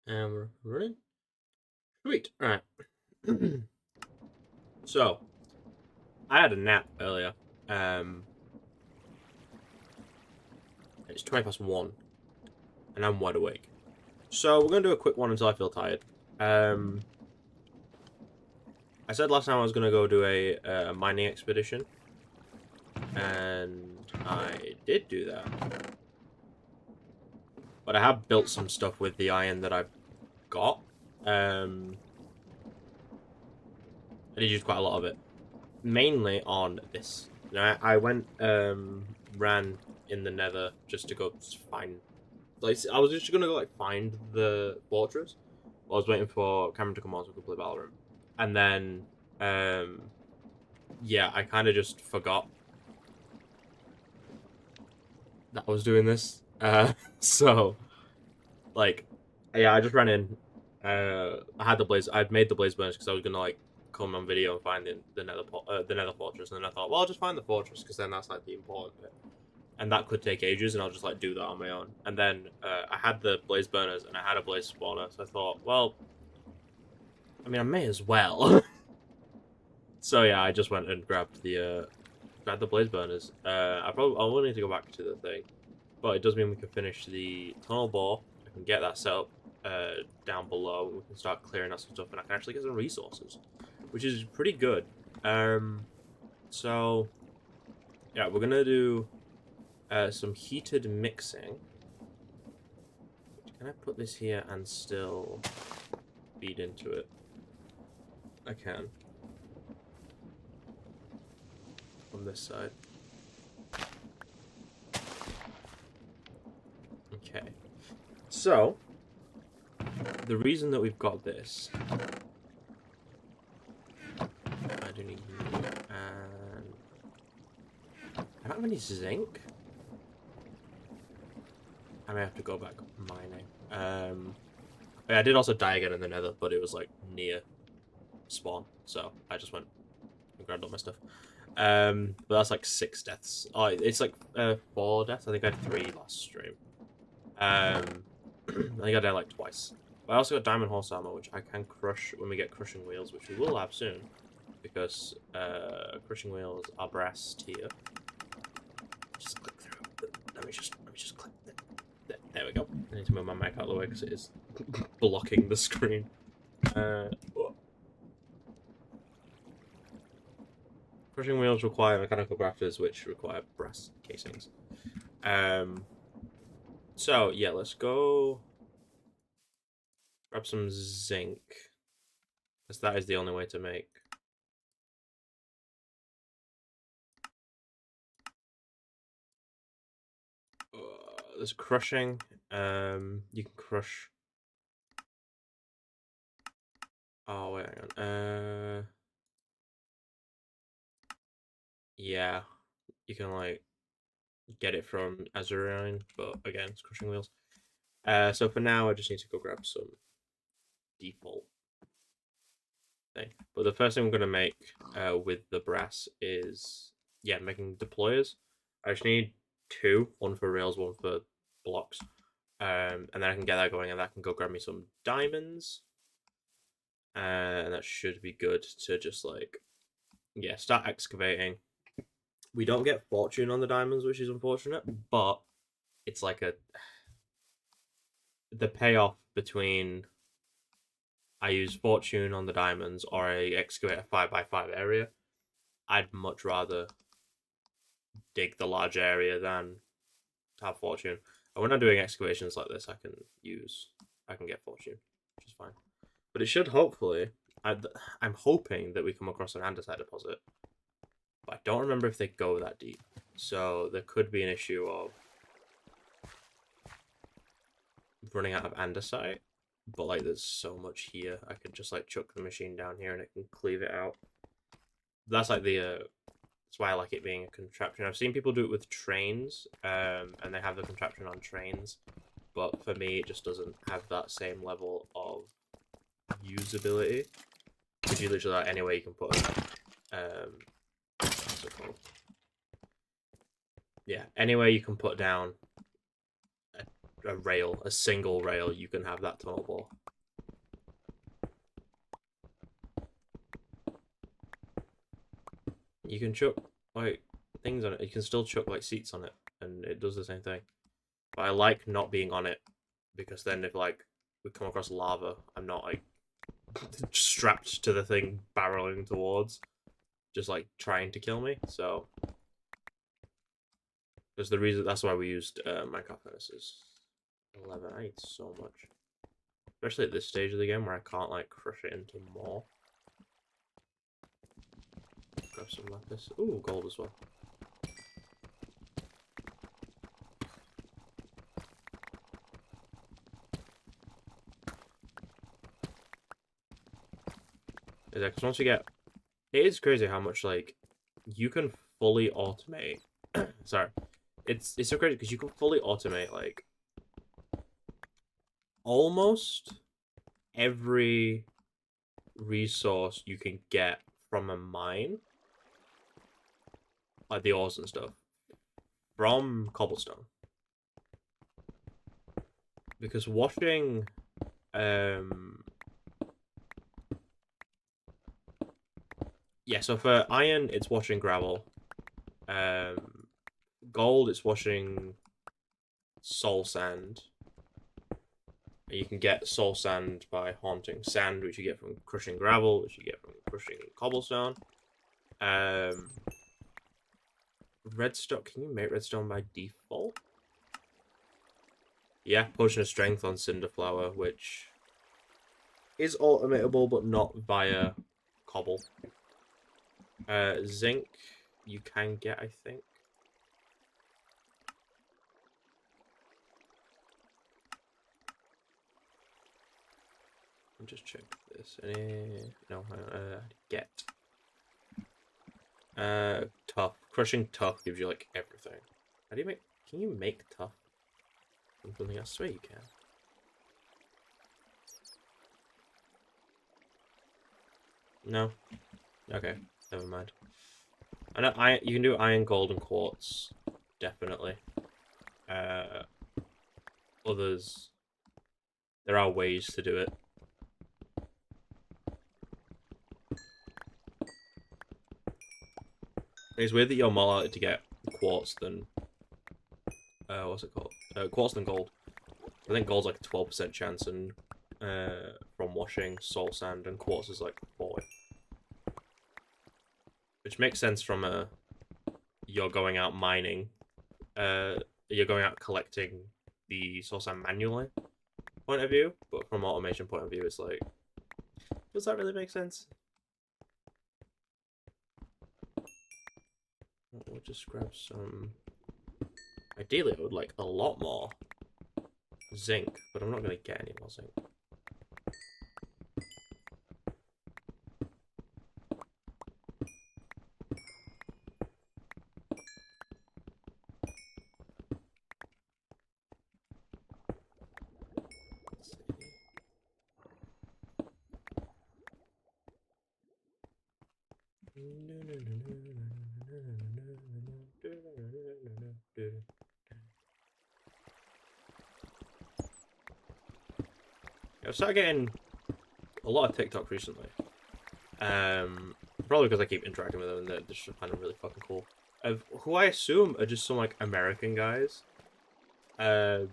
And we're running. Sweet. All right. So I had a nap earlier. Um, it's 1, and I'm wide awake. So we're gonna do a quick one until I feel tired. Um, I said last time I was gonna go do a mining expedition, and I did do that. But I have built some stuff with the iron that I've got. I did use quite a lot of it, mainly on this. You know, I went ran in the Nether just to go find. Like, I was just gonna go like find the fortress. I was waiting for Cameron to come on so we could play Valorant, and then um, yeah, I kind of just forgot that I was doing this. So like, yeah, I just ran in. I had the blaze. I'd made the blaze burners because I was gonna like come on video and find the Nether fortress, and then I thought, well, I'll just find the fortress because then that's like the important bit, and that could take ages, and I'll just like do that on my own. And then I had the blaze burners and I had a blaze spawner, so I thought, well, I mean, I may as well. So yeah, I just went and grabbed the blaze burners. I will need to go back to the thing, but it does mean we can finish the tunnel bore. I can get that set up down below. We can start clearing out some stuff, and I can actually get some resources, which is pretty good. Um, so yeah, we're gonna do some heated mixing. Can I put this here and still feed into it? I can. On this side. Okay. So, the reason that we've got this... I do need you, and... I don't have any zinc. I may have to go back mining. I did also die again in the nether, but it was like near spawn, so I just went and grabbed all my stuff. But that's like 6 deaths. Oh, it's like 4 deaths. I think I had 3 last stream. I think I died like twice. But I also got diamond horse armor, which I can crush when we get crushing wheels, which we will have soon, because crushing wheels are brass tier. Just click through. Let me just click. There we go. I need to move my mic out of the way because it is blocking the screen. Crushing wheels require mechanical grafters, which require brass casings. So yeah, let's go grab some zinc, because that is the only way to make. There's crushing. You can crush. Oh wait, hang on. Yeah, you can like get it from Azurion, but again, it's crushing wheels. So for now, I just need to go grab some default thing. But the first thing I'm gonna make with the brass is making deployers. I just need 2, one for rails, one for blocks. And then I can get that going, and that can go grab me some diamonds. And that should be good to just like start excavating. We don't get fortune on the diamonds, which is unfortunate, but it's like the payoff between I use fortune on the diamonds or I excavate a 5x5 area. I'd much rather dig the large area than have fortune. And when I'm doing excavations like this, I can get fortune, which is fine. But it should hopefully. I'm hoping that we come across an andesite deposit, but I don't remember if they go that deep. So there could be an issue of running out of andesite. But like, there's so much here. I could just like chuck the machine down here and it can cleave it out. That's like that's why I like it being a contraption. I've seen people do it with trains, and they have the contraption on trains. But for me, it just doesn't have that same level of usability. Because you literally like anywhere you can put it. What's it called? Yeah, anywhere you can put down a rail, a single rail, you can have that tunnel bore. You can chuck like things on it. You can still chuck like seats on it, and it does the same thing. But I like not being on it because then if like we come across lava, I'm not like strapped to the thing barreling towards, just like trying to kill me. So there's the reason that's why we used Minecraft furnaces. 11. I need so much, especially at this stage of the game where I can't like crush it into more. Grab some lapis. Ooh, gold as well. Yeah, because once you get, it is crazy how much like you can fully automate. Sorry, it's so crazy because you can fully automate like almost every resource you can get from a mine, like the ores and stuff, from cobblestone. Because washing, yeah. So for iron, it's washing gravel. Gold, it's washing soul sand. You can get soul sand by haunting sand, which you get from crushing gravel, which you get from crushing cobblestone. Redstone, can you make redstone by default? Yeah, potion of strength on cinderflower, which is automatable, but not via cobble. Zinc, you can get, I think. Just check this. No, get. Tough. Crushing tough gives you like everything. How do you make? Can you make tough from something else? I swear you can. No. Okay, never mind. I know iron. You can do iron, gold, and quartz. Definitely. Others. There are ways to do it. It's weird that you're more likely to get quartz than what's it called? Quartz than gold. I think gold's like a 12% chance, and from washing soul sand, and quartz is like 40. Which makes sense from you're going out mining, you're going out collecting the soul sand manually point of view, but from automation point of view, it's like, does that really make sense? We'll just grab some. Ideally, I would like a lot more zinc, but I'm not going to get any more zinc. I've started getting a lot of TikTok recently. Probably because I keep interacting with them and they're just kind of really fucking cool. Of who I assume are just some like American guys, doing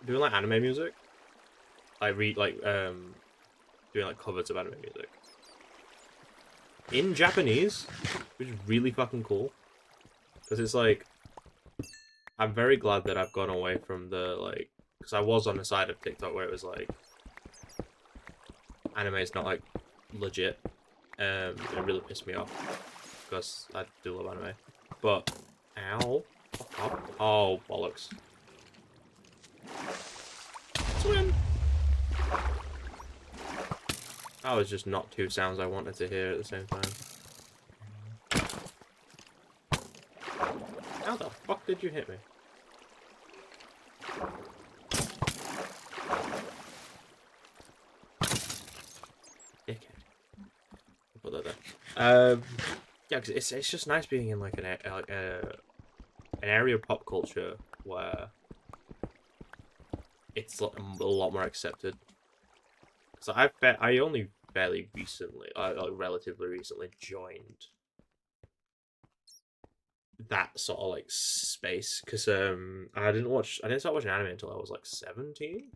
like anime music. Doing like covers of anime music in Japanese, which is really fucking cool. Because it's like, I'm very glad that I've gone away from the like, because I was on the side of TikTok where it was like, anime is not like legit. It really pissed me off because I do love anime. But ow, oh bollocks! Swim. That was just not two sounds I wanted to hear at the same time. How the fuck did you hit me? Dickhead. I'll put that there. Yeah, cause it's just nice being in like an area of pop culture where it's a lot more accepted. So I only fairly recently, like relatively recently, joined that sort of like space because I didn't start watching anime until I was like 17,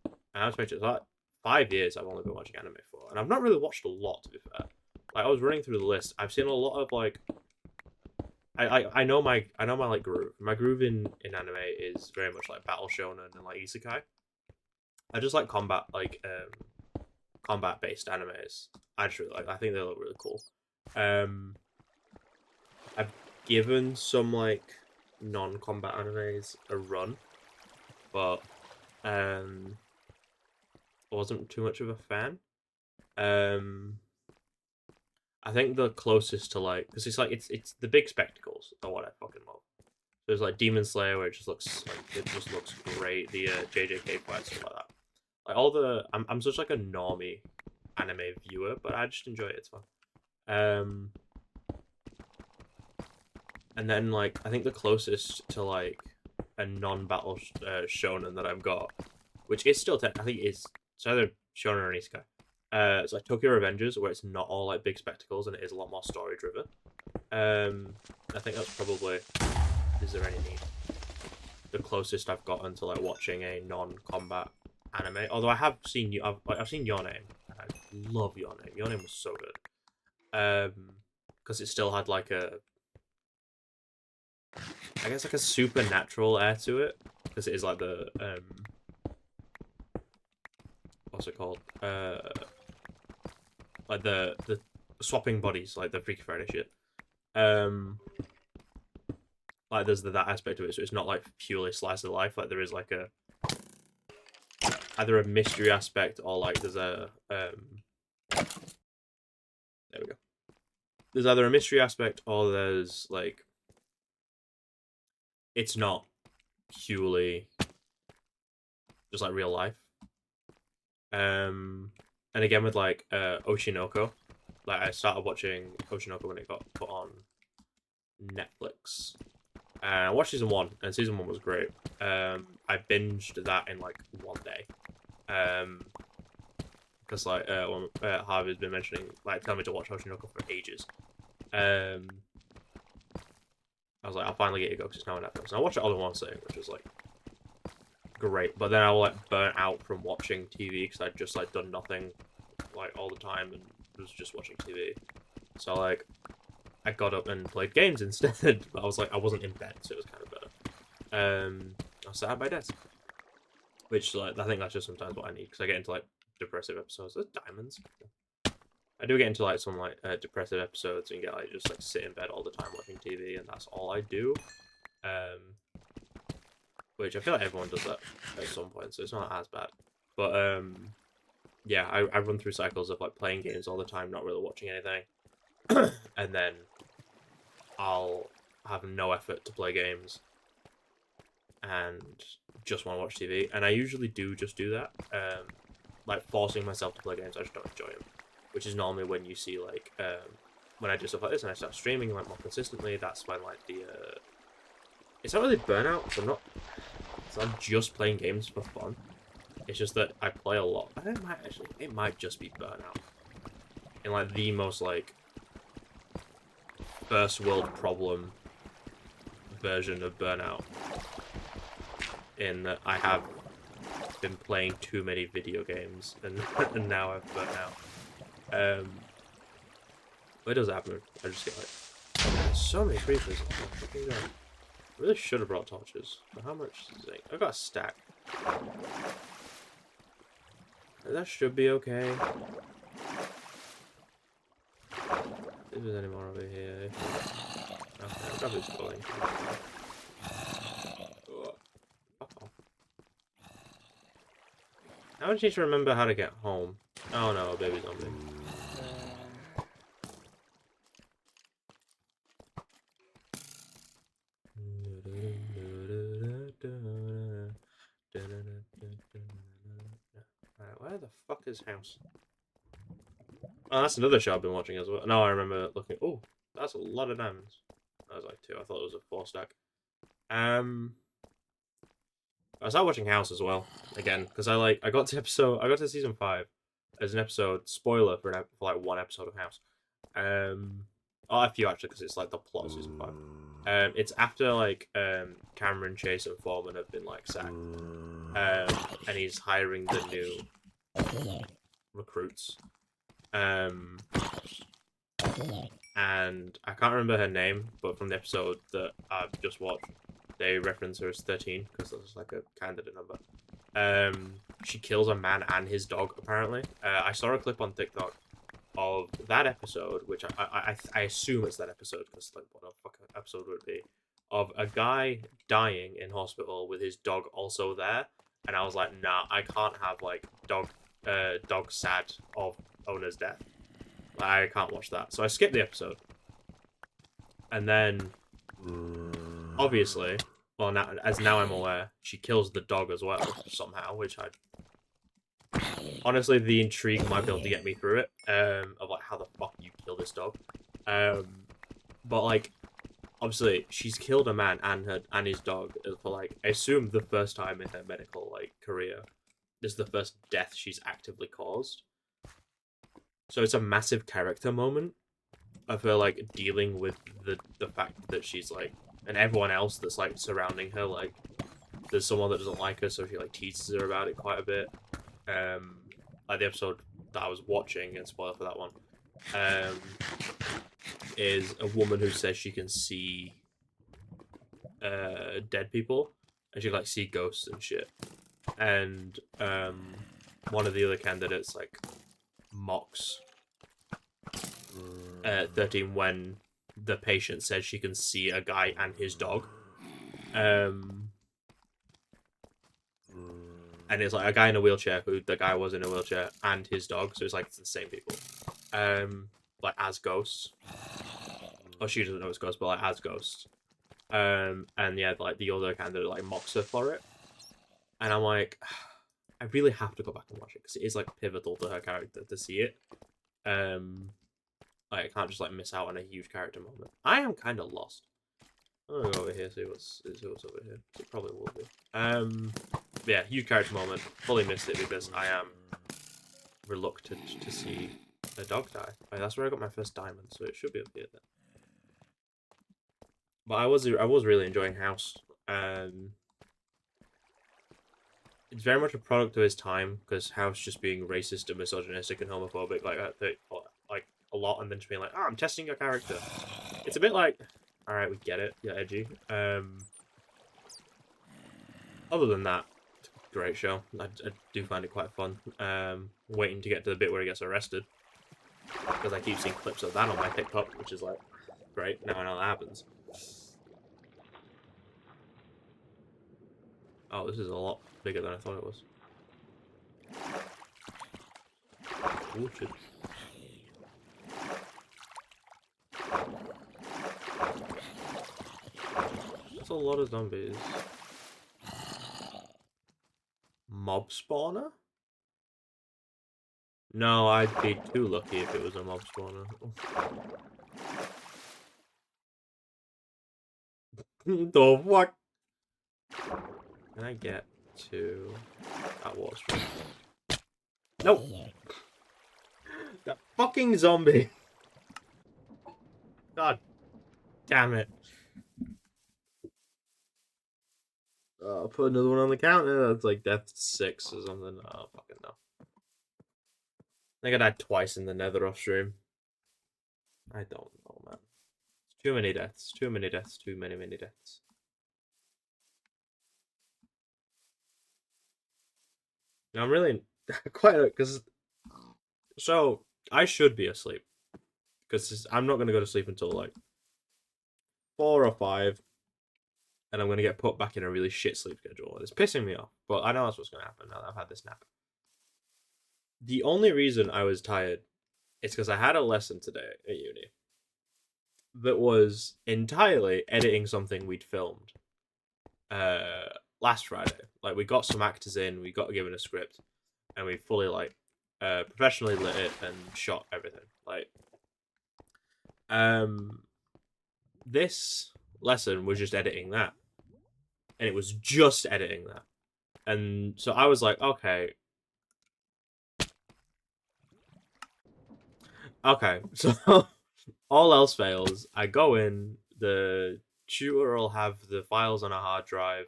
and I was mentioned like 5 years I've only been watching anime for, and I've not really watched a lot to be fair. Like I was running through the list, I've seen a lot of like I know my like groove. My groove in anime is very much like battle shonen and like isekai. I just like combat based animes. I just really like. I think they look really cool. Um, I've given some like non-combat animes a run, but I wasn't too much of a fan. Um, I think the closest to like because it's like it's the big spectacles are what I fucking love. There's like Demon Slayer where it just looks great. The JJK fights stuff like that. Like all the I'm such like a normie anime viewer, but I just enjoy it. It's fun. Um, and then like I think the closest to like a non-battle shonen that I've got, which is still I think it's either shonen or isekai. It's like Tokyo Revengers, where it's not all like big spectacles and it is a lot more story driven. I think that's probably. Is there any need? The closest I've gotten to like watching a non-combat anime. Although I have seen you, I've seen Your Name. And I love Your Name. Your Name was so good. Because it still had like I guess like a supernatural air to it. Because it is like the what's it called? Like the swapping bodies, like the Freaky Friday shit. Like there's that aspect of it, so it's not like purely slice of life. Like there is like a either a mystery aspect or like there's a there we go. There's either a mystery aspect or there's like it's not purely just like real life. And again with like Oshinoko, like I started watching Oshinoko when it got put on Netflix. And I watched season 1, and season 1 was great. I binged that in like one day. Because like Harvey's been mentioning, like telling me to watch Oshinoko for ages. I was like, I'll finally get you go because it's now on Netflix. And I watched it all in one sitting, which was like great. But then I like burnt out from watching TV because I'd just like done nothing like all the time and was just watching TV. So like I got up and played games instead. But I was like, I wasn't in bed, so it was kind of better. I sat at my desk, which like I think that's just sometimes what I need because I get into like depressive episodes. There's diamonds. I do get into like some like depressive episodes and get like just like sit in bed all the time watching TV, and that's all I do. Which I feel like everyone does that at some point, so it's not as bad. But yeah, I run through cycles of like playing games all the time, not really watching anything, and then I'll have no effort to play games and just want to watch TV. And I usually do just do that. Like forcing myself to play games, I just don't enjoy them. Which is normally when you see like when I do stuff like this and I start streaming like more consistently. That's when like the it's not really burnout. So I'm just playing games for fun. It's just that I play a lot. It might just be burnout. In like the most like first world problem version of burnout. In that I have been playing too many video games and, and now I've burnt out. It does happen. I just get like so many creepers. Oh, I really should have brought torches. But how much zinc? I've got a stack. That should be okay. If there's any more over here. Okay, I've got this going. Now I just need to remember how to get home. Oh no, a baby zombie. Alright, where the fuck is house? Oh, that's another show I've been watching as well. No, I remember looking. Oh, that's a lot of diamonds. That was like 2. I thought it was a 4 stack. I started watching House as well again because I got to season 5 as an episode spoiler for like one episode of House. A few actually because it's like the plot of season 5. It's after like Cameron, Chase, and Foreman have been like sacked, and he's hiring the new recruits. And I can't remember her name, but from the episode that I've just watched, they reference her as 13 because that's like a candidate number. She kills a man and his dog apparently. I saw a clip on TikTok of that episode, which I assume it's that episode because like what the fuck episode would it be? Of a guy dying in hospital with his dog also there, and I was like, nah, I can't have like dog sad of owner's death. I can't watch that, so I skipped the episode. And then, obviously, well, now I'm aware, she kills the dog as well somehow, which I honestly the intrigue might be able to get me through it. Of like how the fuck you kill this dog. But like, obviously, she's killed a man and his dog for like I assume the first time in her medical like career. This is the first death she's actively caused. So it's a massive character moment of her like dealing with the fact that she's like, and everyone else that's like surrounding her, like there's someone that doesn't like her, so she like teases her about it quite a bit. Like the episode that I was watching, and spoiler for that one, is a woman who says she can see dead people, and she can, like see ghosts and shit. And one of the other candidates like mocks 13 when the patient says she can see a guy and his dog. And it's like a guy in a wheelchair who the guy was in a wheelchair and his dog, so it's like it's the same people. Like as ghosts. Or she doesn't know it's ghosts, but like as ghosts. And yeah, like the other candidate like mocks her for it. And I'm like, I really have to go back and watch it because it is like pivotal to her character to see it. Like I can't just like miss out on a huge character moment. I am kind of lost. I'm gonna go over here see what's over here. It probably will be. Yeah, huge character moment. Fully missed it because I am reluctant to see a dog die. Like, that's where I got my first diamond, so it should be up here then. But I was really enjoying House. It's very much a product of his time because House just being racist and misogynistic and homophobic like a lot, and then just being like, "Oh, I'm testing your character." It's a bit like, all right, we get it, you're edgy. Other than that, it's a great show. I do find it quite fun. Waiting to get to the bit where he gets arrested because I keep seeing clips of that on my TikTok, which is like great. Now I know that happens. Oh, this is a lot bigger than I thought it was. Oh, shit. That's a lot of zombies. Mob spawner? No, I'd be too lucky if it was a mob spawner. The fuck? Can I get to that water stream? Nope. That fucking zombie. God damn it. I'll put another one on the counter. That's like death 6 or something. Oh, fucking no. I think I died twice in the nether off stream. I don't know, man. It's too many deaths. Too many deaths. Too many deaths. Now, I'm really quite because so I should be asleep because I'm not gonna go to sleep until like 4 or 5, and I'm gonna get put back in a really shit sleep schedule. It's pissing me off, but I know that's what's gonna happen now that I've had this nap. The only reason I was tired is because I had a lesson today at uni that was entirely editing something we'd filmed last Friday. Like we got some actors in, we got given a script, and we fully like professionally lit it and shot everything. Like this lesson was just editing that. And it was just editing that. And so I was like, okay. Okay, so all else fails, I go in, the tutor will have the files on a hard drive,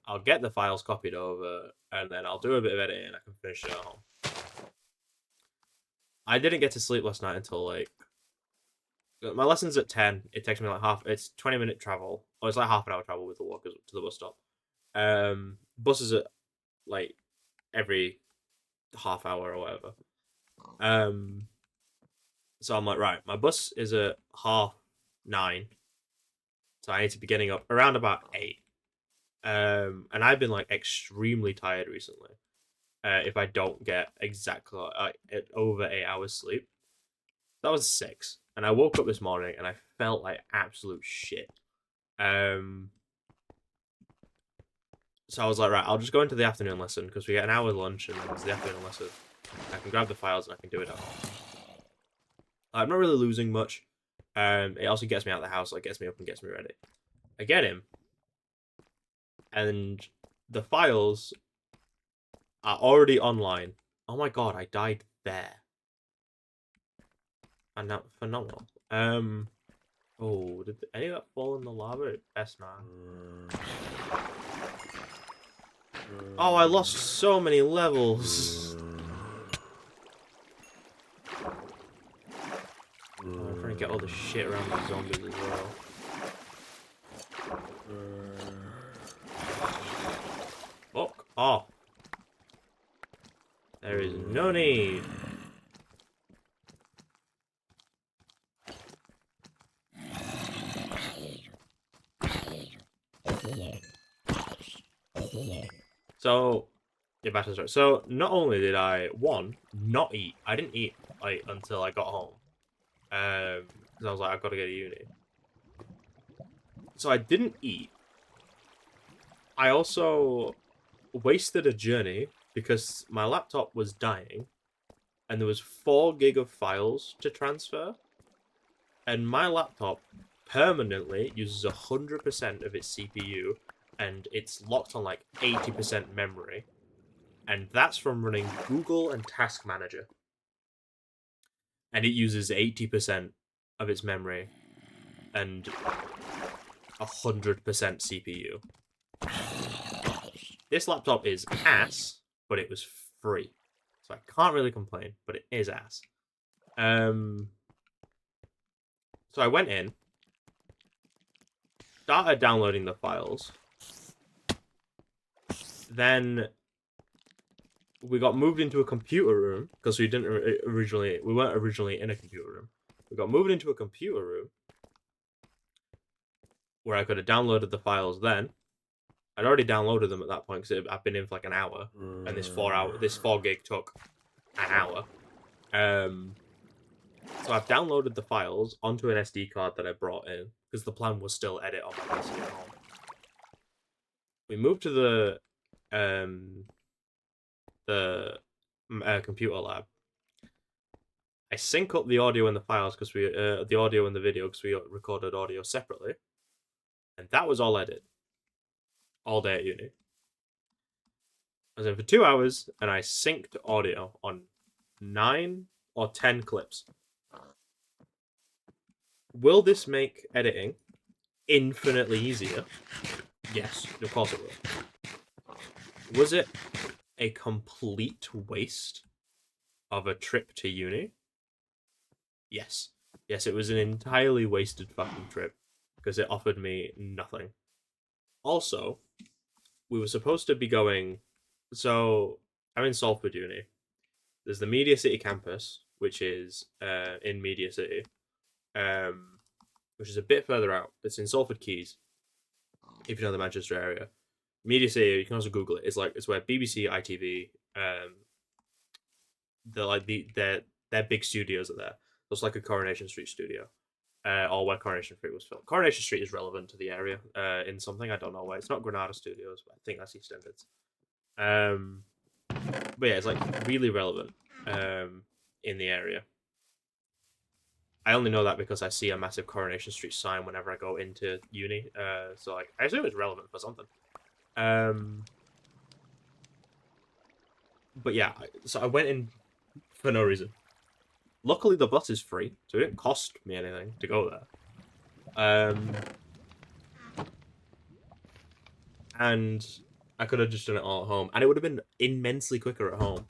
I'll get the files copied over, and then I'll do a bit of editing and I can finish it at home. I didn't get to sleep last night until like my lesson's at 10. It takes me like it's 20-minute travel. Or it's like half an hour travel with the walk to the bus stop. Buses at like every half hour or whatever. So I'm like, right, my bus is at 9:30. So I need to be getting up around about 8. And I've been like extremely tired recently. If I don't get exactly over 8 hours sleep. That was 6. And I woke up this morning and I felt like absolute shit. So I was like, right, I'll just go into the afternoon lesson because we get an hour lunch and then it's the afternoon lesson. I can grab the files and I can do it at home. I'm not really losing much. It also gets me out of the house, like gets me up and gets me ready. I get him, and the files are already online. Oh my god, I died there. And that phenomenal. Oh, did any of that fall in the lava? Best not. Oh, I lost so many levels. I'm trying to get all the shit around the zombies as well. Fuck off. There is no need. So, yeah, back to the story. So, not only did I, not eat. I didn't eat like until I got home. Because I was like, I've got to go to uni. So I didn't eat. I also wasted a journey because my laptop was dying and there was 4 gig of files to transfer. And my laptop permanently uses 100% of its CPU and it's locked on like 80% memory. And that's from running Google and Task Manager. And it uses 80% of its memory and 100% CPU. This laptop is ass, but it was free. So I can't really complain, but it is ass. So I went in, started downloading the files. Then we got moved into a computer room because we weren't originally in a computer room. We got moved into a computer room where I could have downloaded the files then. I'd already downloaded them at that point because I've been in for like an hour, and this 4 gig took an hour. So I've downloaded the files onto an SD card that I brought in because the plan was still edit on my PC at home. We moved to the computer lab. I sync up the audio and the files because the audio and the video because we recorded audio separately, and that was all I did all day at uni. I was in for 2 hours and I synced audio on 9 or 10 clips. Will this make editing infinitely easier? Yes, of course it will. Was it a complete waste of a trip to uni? Yes. Yes, it was an entirely wasted fucking trip because it offered me nothing. Also, we were supposed to be going. So, I'm in Salford Uni. There's the Media City campus, which is in Media City, which is a bit further out. It's in Salford Quays, if you know the Manchester area. Media City, you can also Google it. It's where BBC, ITV, their big studios are there. It's like a Coronation Street studio, or where Coronation Street was filmed. Coronation Street is relevant to the area in something I don't know why. It's not Granada Studios, but I think that's EastEnders. But yeah, it's like really relevant in the area. I only know that because I see a massive Coronation Street sign whenever I go into uni. So like, I assume it's relevant for something. But yeah, so I went in for no reason. Luckily, the bus is free, so it didn't cost me anything to go there. And I could have just done it all at home, and it would have been immensely quicker at home.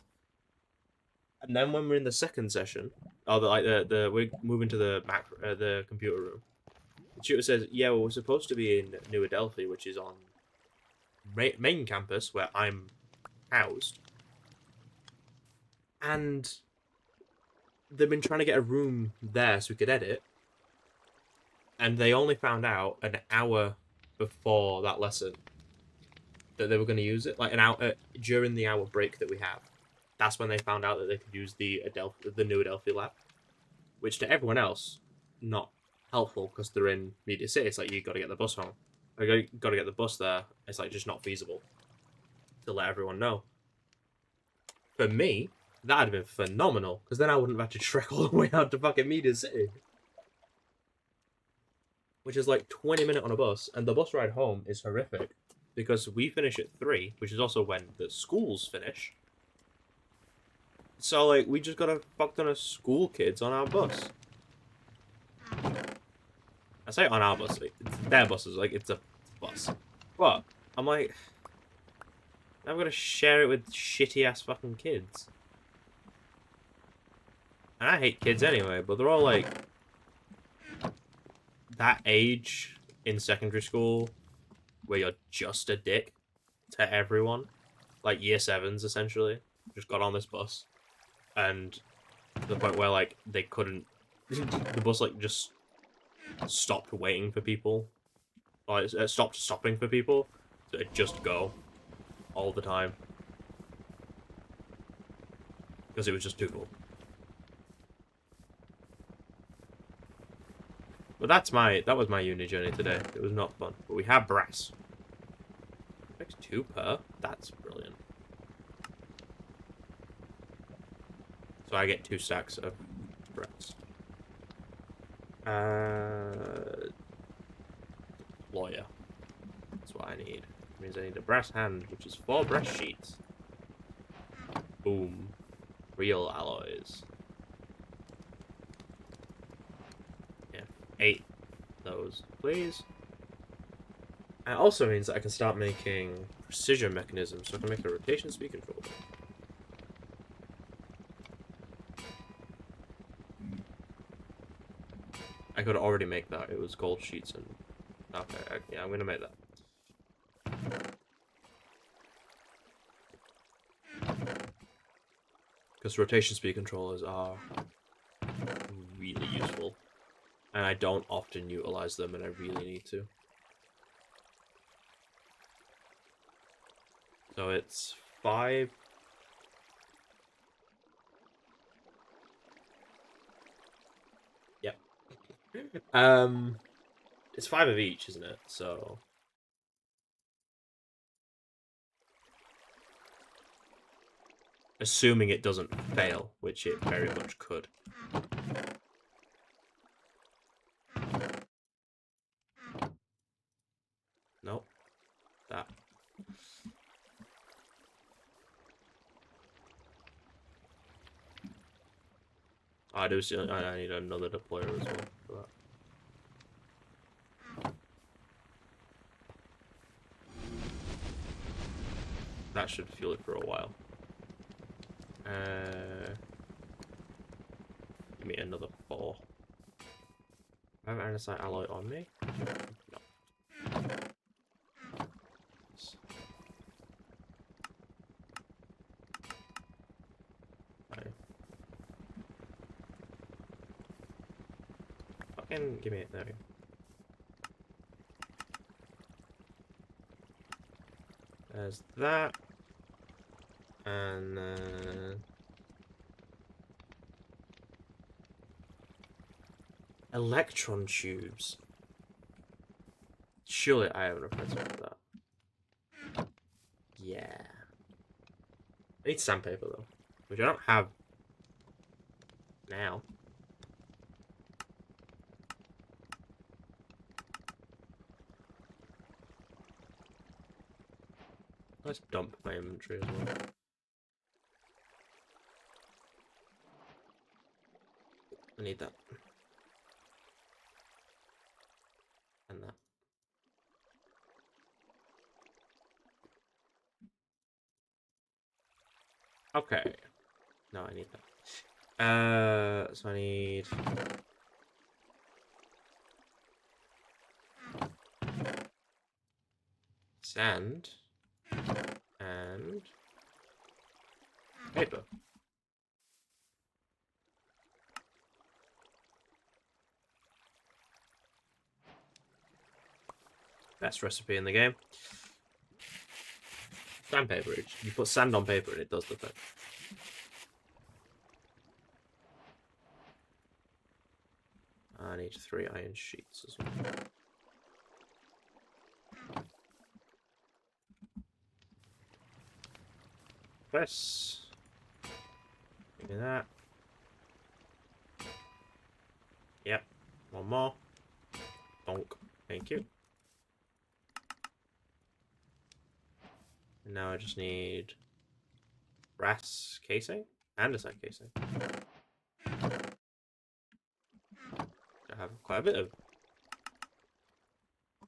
And then when we're in the second session, or the we're moving to the computer room, the tutor says, "Yeah, well, we're supposed to be in New Adelphi, which is on main campus where I'm housed, and they've been trying to get a room there so we could edit, and they only found out an hour before that lesson that they were going to use it, like an hour during the hour break that we have. That's when they found out that they could use the New Adelphi lab, which to everyone else, not helpful because they're in Media City. It's like you got to get the bus home, you got to get the bus there. It's like just not feasible to let everyone know. For me, that'd have been phenomenal because then I wouldn't have had to trek all the way out to fucking Media City, which is like 20 minutes on a bus, and the bus ride home is horrific because we finish at 3, which is also when the schools finish. So like we just got a fuck ton of school kids on our bus. I say on our bus, like, it's their buses, like it's a bus. But I'm like, I'm gonna share it with shitty ass fucking kids. And I hate kids anyway, but they're all like that age in secondary school where you're just a dick to everyone. Like year 7s essentially. Just got on this bus. And to the point where like they couldn't the bus like just stopped waiting for people. Or it stopped stopping for people. So it just go all the time. Because it was just too cool. But that was my uni journey today. It was not fun. But we have brass. Makes 2 per. That's brilliant. So I get 2 stacks of brass. Lawyer. That's what I need. It means I need a brass hand, which is 4 brass sheets. Boom. Real alloys. Yeah. 8 those, please. And it also means that I can start making precision mechanisms, so I can make a rotation speed controller. I could already make that. It was gold sheets and... Okay, yeah, I'm gonna make that. Because rotation speed controllers are really useful. And I don't often utilize them, and I really need to. So it's 5... Yep. It's 5 of each, isn't it? So... Assuming it doesn't fail, which it very much could. Nope. That. I do see. I need another deployer as well for that. That should fuel it for a while. Give me another 4. I have andesite alloy on me? No. Fucking give me it. There we go. There's that. And then... Electron tubes. Surely I have enough redstone for that. Yeah. I need sandpaper though, which I don't have now. Let's dump my inventory as well. I need that. And that. Okay. No, I need that. So I need... sand. And... paper. Best recipe in the game. Sandpaper. You put sand on paper and it does the thing. I need 3 iron sheets as well. Press. Give me that. Yep. One more. Donk. Thank you. And now I just need brass casing and a side casing. I have quite a bit of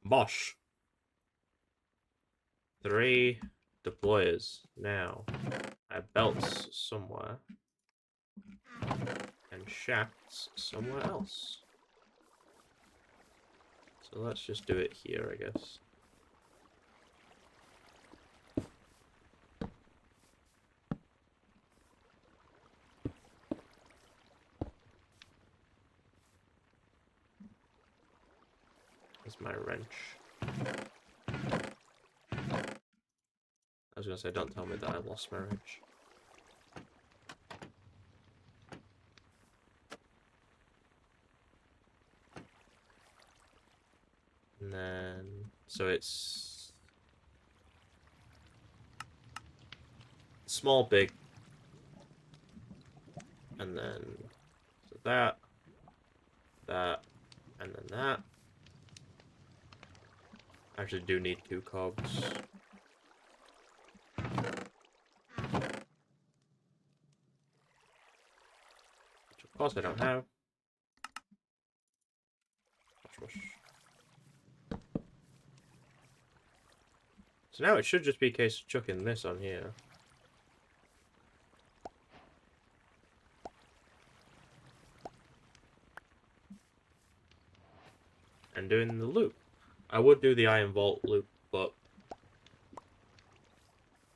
Bosch. 3 deployers. Now, I have belts somewhere. And shafts somewhere else. So let's just do it here, I guess. There's my wrench. I was gonna say, don't tell me that I lost my wrench. And then, so it's small, big, and then so that, and then that. I actually do need 2 cogs. Which of course I don't have. Rush. So now it should just be a case of chucking this on here. And doing the loop. I would do the iron vault loop, but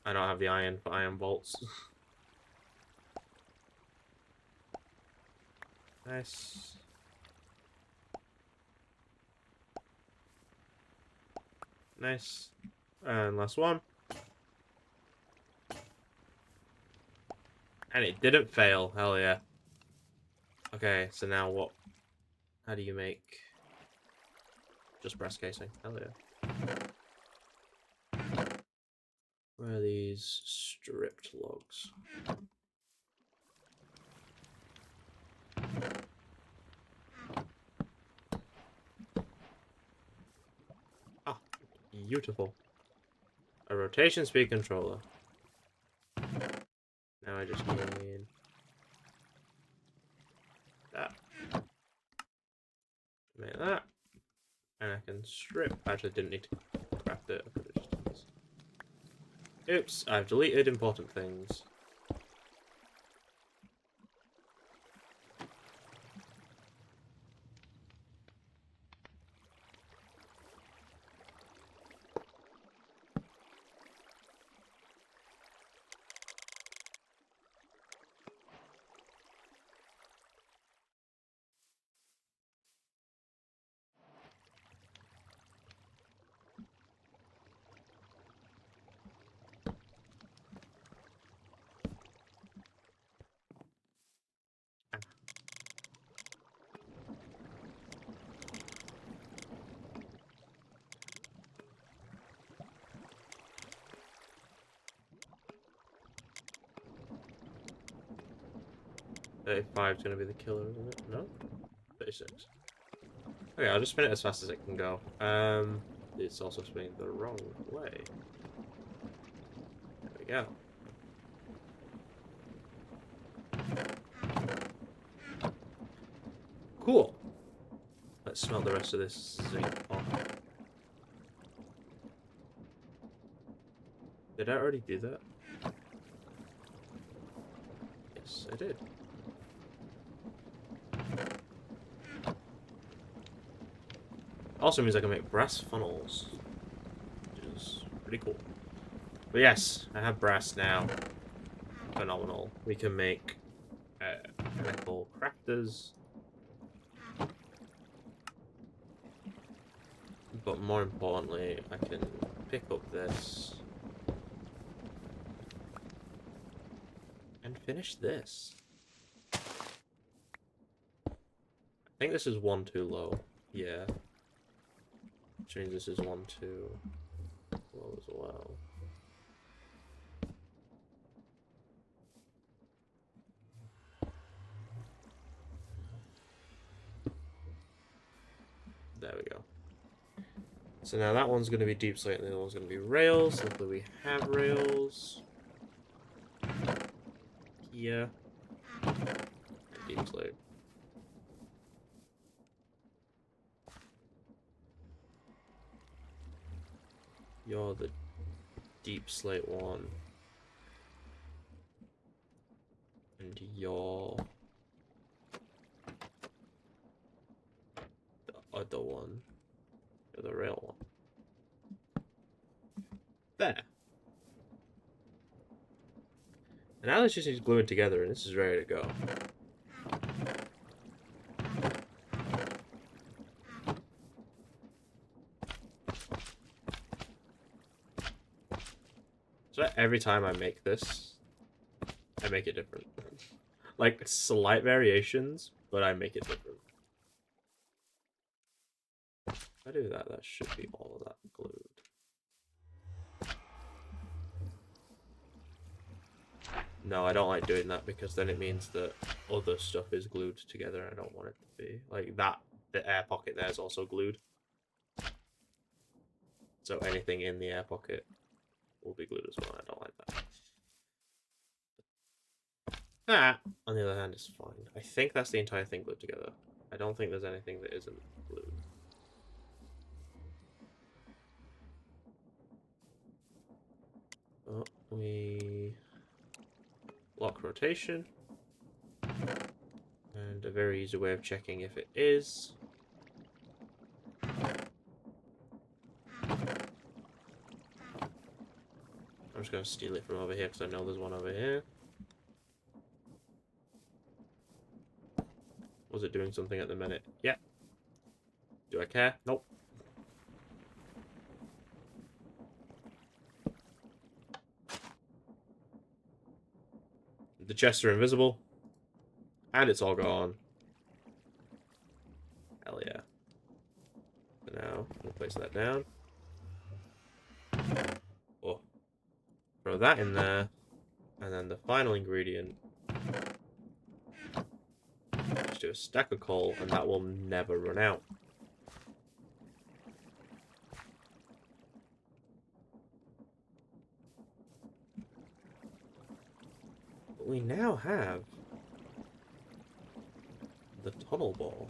I don't have the iron for iron vaults. Nice. Nice. And last one. And it didn't fail. Hell yeah. Okay, so now what? How do you make just brass casing? Hell yeah. Where are these stripped logs? Ah, beautiful. A rotation speed controller. Now I just need that. Make that. And I can strip. Actually, didn't need to craft it. I could have just done this. Oops, I've deleted important things. Ah. 35 is going to be the killer, isn't it? No? 36. Okay, I'll just spin it as fast as it can go. It's also spinning the wrong way. There we go. Cool. Let's smelt the rest of this zinc off. Did I already do that? Yes, I did. Also means I can make brass funnels, which is pretty cool. But yes, I have brass now. Phenomenal. We can make chemical crafters. But more importantly, I can pick up this and finish this. I think this is one too low. Yeah. Which means this is one too low as well. There we go. So now that one's going to be deep slate and the other one's going to be rails. Luckily we have rails. Here. And deep slate. You're the deep slate one. And you're the other one. You're the rail one. There. And now this just needs gluing together and this is ready to go. So every time I make this, I make it different. Like, slight variations, but I make it different. If I do that, that should be all of that glued. No, I don't like doing that because then it means that other stuff is glued together and I don't want it to be. Like that, the air pocket there is also glued. So anything in the air pocket will be glued as well. I don't like that. That, on the other hand, is fine. I think that's the entire thing glued together. I don't think there's anything that isn't glued. Oh, we lock rotation. And a very easy way of checking if it is. I'm just going to steal it from over here because I know there's one over here. Was it doing something at the minute? Yeah. Do I care? Nope. The chests are invisible. And it's all gone. Hell yeah. So now, we'll place that down. Oh. Throw that in there. And then the final ingredient. Just do a stack of coal, and that will never run out. But we now have the tunnel ball.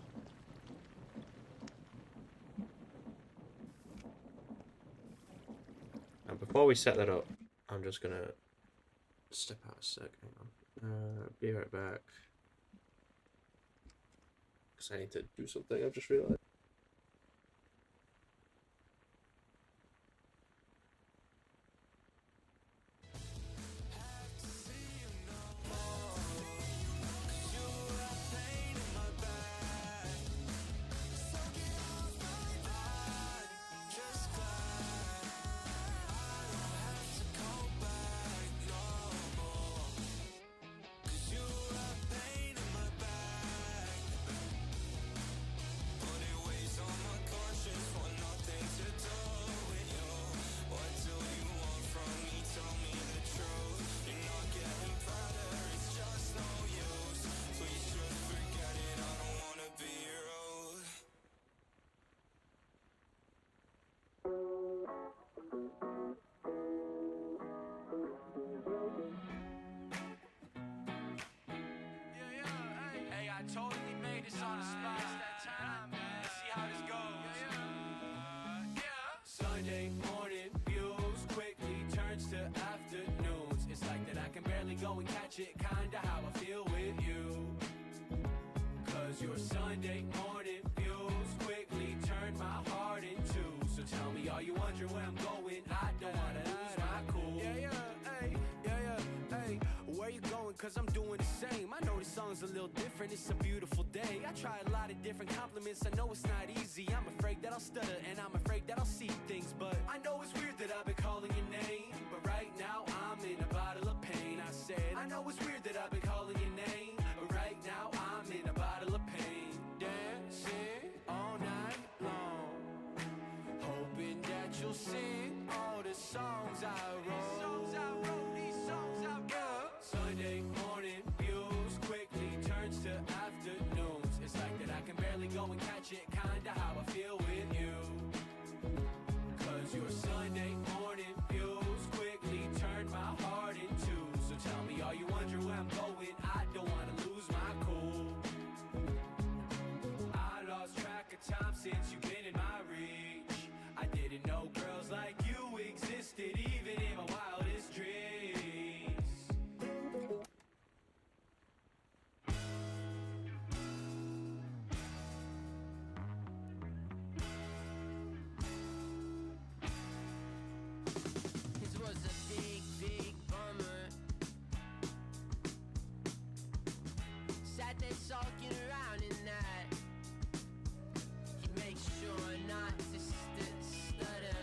And before we set that up, I'm just gonna step out a sec. Hang on. Be right back. Because I need to do something, I've just realized. barely go and catch it, kinda how I feel with you. Cause your Sunday morning fuels quickly turned my heart in two. So tell me, are you wondering where I'm going? I don't wanna lose my cool. Where you going? Cause I'm doing the same. I know this song's a little different, it's a beautiful day. I try a lot of different compliments, I know it's not easy. I'm afraid that I'll stutter and I'm afraid that I'll see things. But I know it's weird that I've been calling your name, but right now I'm in a bottle of pain. I said, I know it's weird that I've been calling your name, but right now I'm in a bottle of pain. Dancing all night long, hoping that you'll sing all the songs I wrote. Sunday morning fuels quickly turns to afternoons. It's like that I can barely go and catch it, kinda how I feel with you. Cause your Sunday morning fuels quickly turned my heart in two. So tell me, are you wondering where I'm going? I don't wanna lose my cool. I lost track of time since you've been in my reach. I didn't know girls like you existed, even in my wildest dreams. Sat there sulking around in that. He makes sure not to stutter.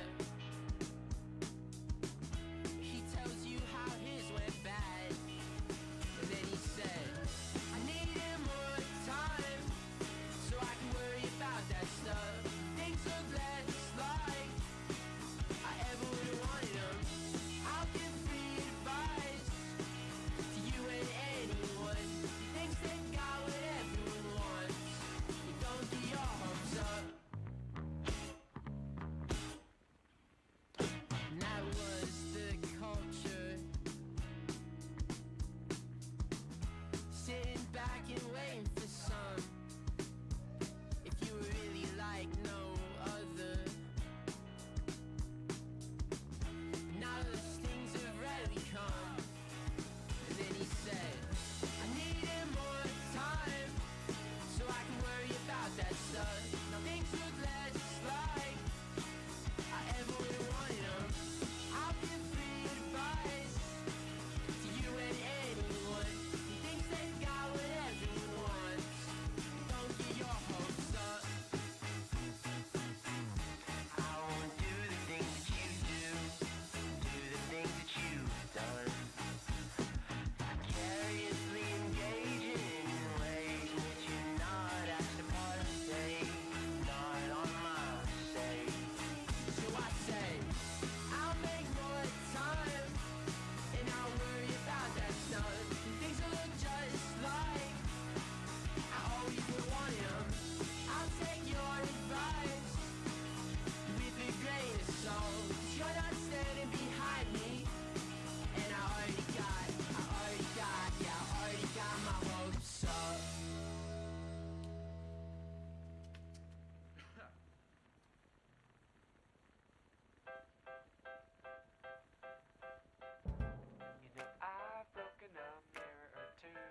He tells you how his went bad, and then he said, I needed more time so I can worry about that stuff. Things look less like I ever would have wanted them. I'll give free advice to you and anyone who thinks they've got what everyone wants. But don't get your hopes up. And that was the culture. Sitting back and waiting for some. If you were really like no other. Now those things have rarely come. And then he said, I needed more time so I can worry about that stuff. Now things look less like I ever would have wanted them. I'll give free advice to you and anyone who thinks they've got what everyone wants. Don't get your hopes up. I won't do the things that you do the things that you've done. Vicariously engaging in ways in which you're not asked a part of say, not on my say. So I say, I'll make more time and I'll worry about that stuff. And things will look just like I always would want them. I'll take your advice with a grain of salt. 'Cause you're not standing behind me. And I already got my hopes up. You know I've broken a mirror or two,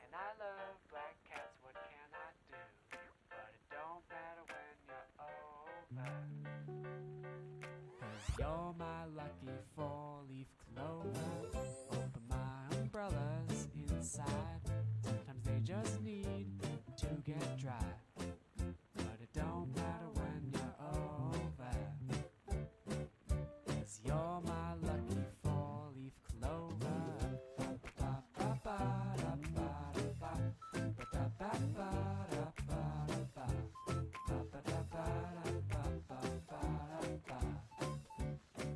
and I love black cats, what can I do? But it don't matter when you're over. 'Cause you're my lucky four-leaf clover. Open my umbrellas inside. Sometimes they just need to get dry. But it don't matter when you're over. 'Cause you're my lucky four-leaf clover. Ba-ba-ba-da-ba-da-ba. Ba-ba-ba-da-ba-da-ba. Ba-ba-da-ba-da-ba-ba-ba-ba.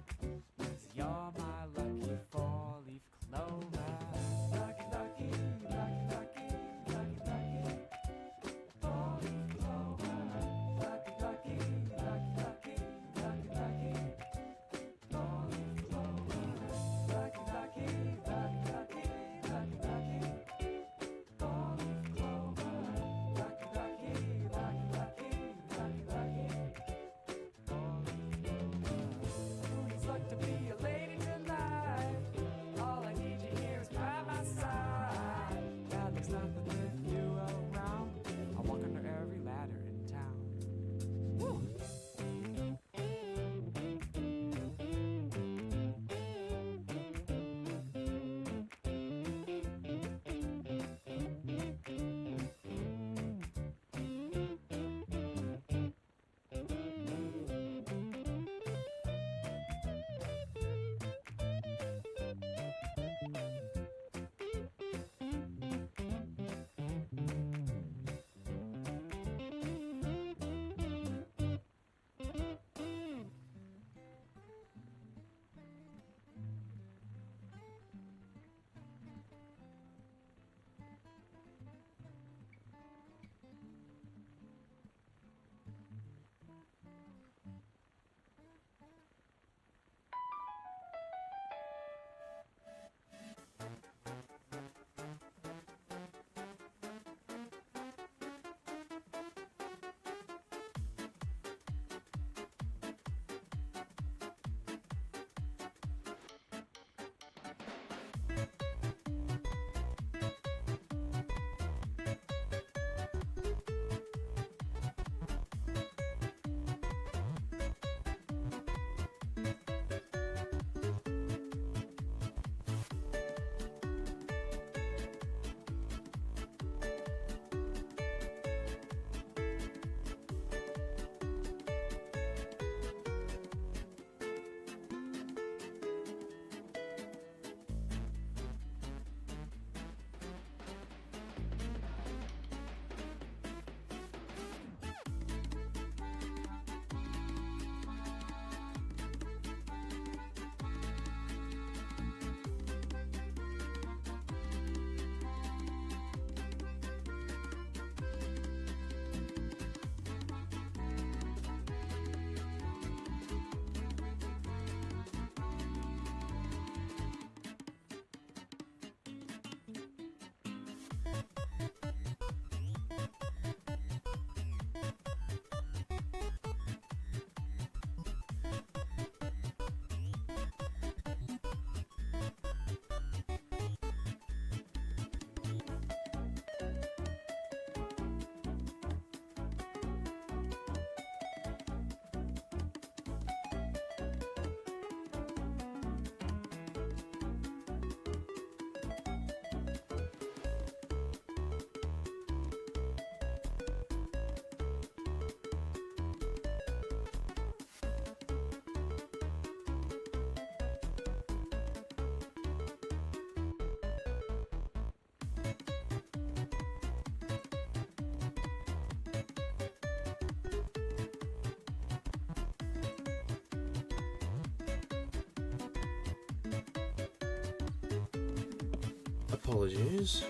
Apologies.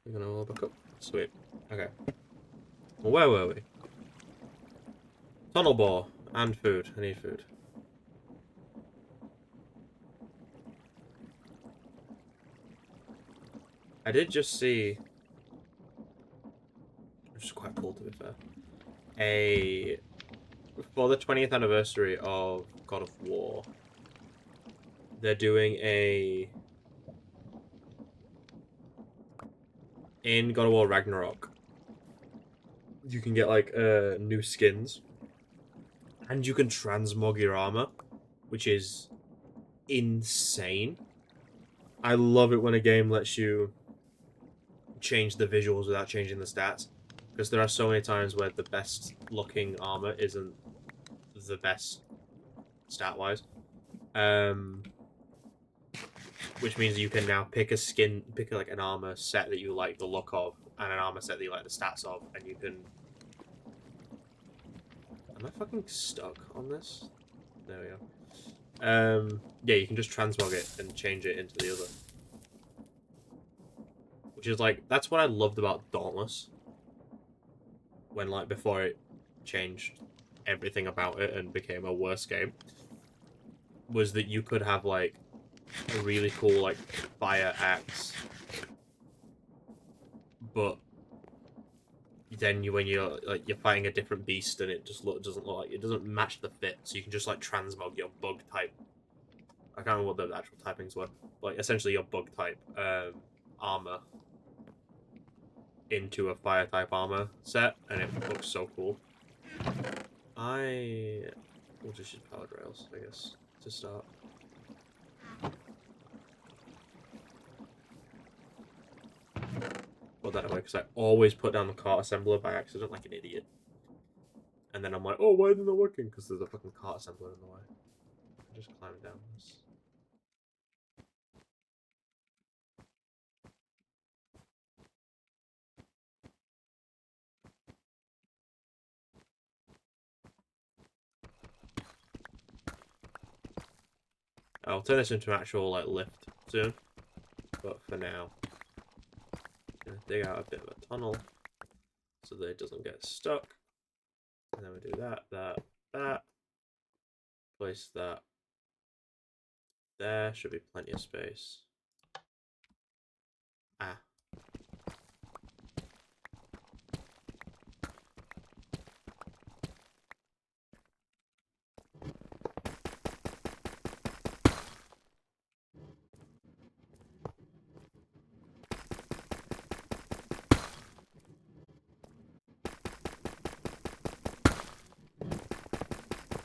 We're gonna all back up. Sweet. Okay. Well, where were we? Tunnel bore and food. I need food. I did just see, which is quite cool to be fair, for the 20th anniversary of God of War, they're doing in God of War Ragnarok, you can get like new skins, and you can transmog your armor, which is insane. I love it when a game lets you change the visuals without changing the stats, because there are so many times where the best looking armor isn't the best stat wise, which means you can now pick like an armor set that you like the look of and an armor set that you like the stats of, and you can... Am I fucking stuck on this? There we go. Yeah, you can just transmog it and change it into the other. Which is like, that's what I loved about Dauntless. When, like, before it changed everything about it and became a worse game. Was that you could have, like, a really cool, like, fire axe. But then when you're fighting a different beast and it just doesn't look like, it doesn't match the fit, so you can just, like, transmog your bug type. I can't remember what the actual typings were. But essentially your bug type armor into a fire type armor set, and it looks so cool. We'll just use powered rails, I guess, to start. Put that away, because I always put down the cart assembler by accident like an idiot. And then I'm like, oh, why isn't it working? Because there's a fucking cart assembler in the way. I just climb down this. I'll turn this into an actual, like, lift soon. But for now, I'm gonna dig out a bit of a tunnel so that it doesn't get stuck. And then we do that. Place that. There should be plenty of space. Ah.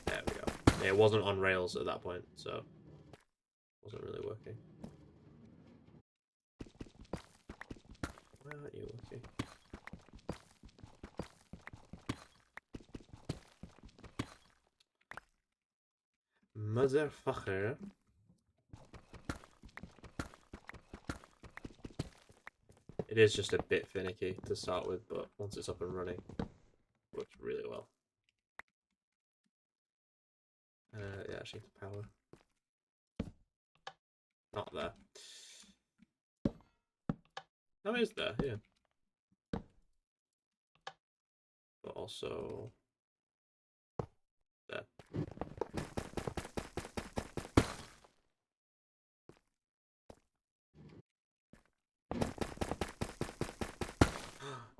There we go. It wasn't on rails at that point, so it wasn't really working. Why aren't you working? Motherfucker. It is just a bit finicky to start with, but once it's up and running, it works really well. Yeah, I need the power. Not there. No, it is there, yeah. But also... there.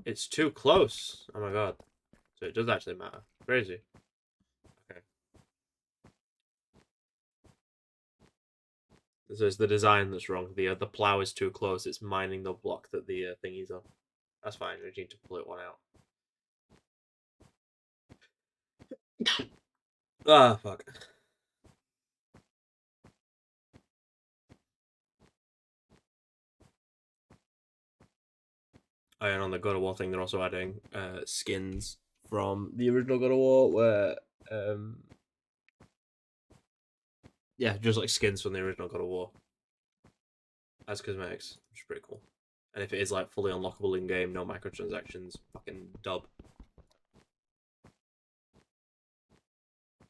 It's too close! Oh my god. So it does actually matter. Crazy. Okay. So it's the design that's wrong. The plow is too close. It's mining the block that the thingy's on. That's fine. We need to pull it one out. Ah, fuck. Oh, and on the God of War thing, they're also adding skins from the original God of War, where yeah, just like skins from the original God of War as cosmetics, which is pretty cool. And if it is like fully unlockable in game, no microtransactions, fucking dub.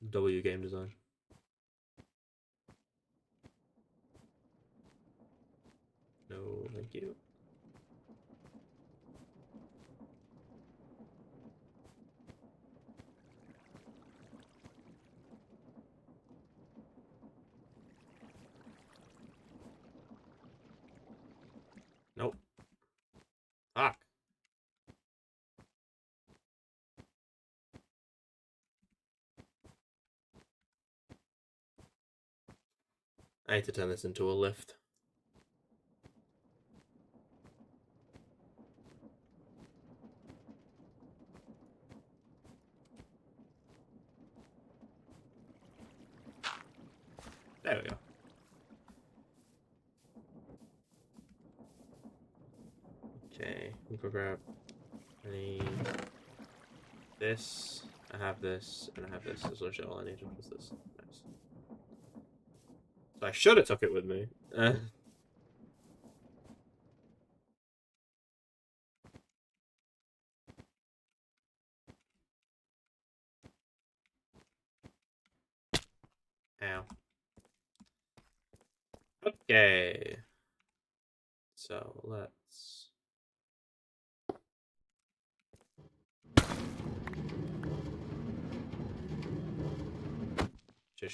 W game design. Thank you. Nope. Fuck. I need to turn this into a lift. There we go. Okay, we go grab. I need this. I have this, and I have this. That's literally all I needed was this. Nice. So I should have took it with me. Ow. Okay. So let's. Shush.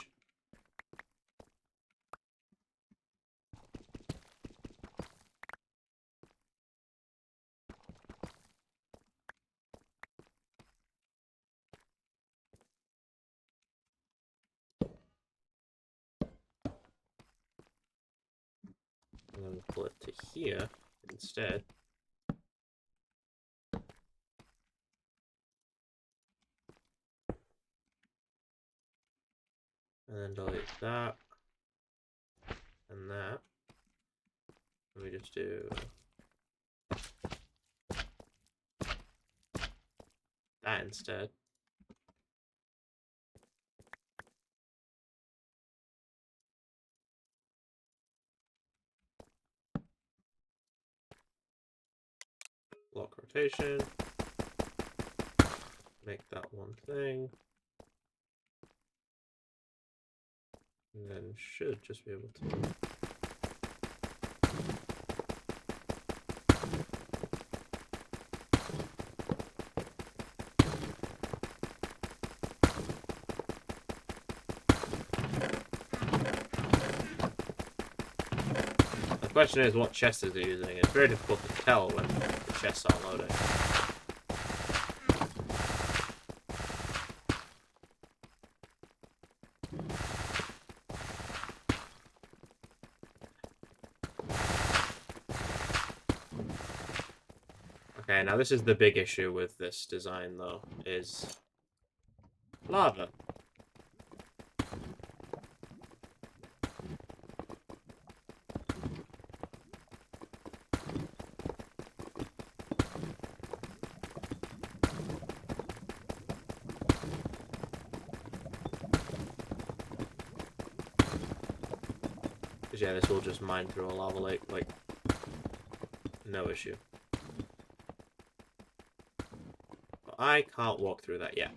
And then we'll pull it to here instead. And then delete that. And that. And we just do that instead. Lock rotation. Make that one thing. And then should just be able to. The question is, what chest is it using? It's very difficult to tell when the chests are loading. Okay, now this is the big issue with this design, though, is lava. Yeah, this will just mine through a lava lake, like, no issue. But I can't walk through that yet.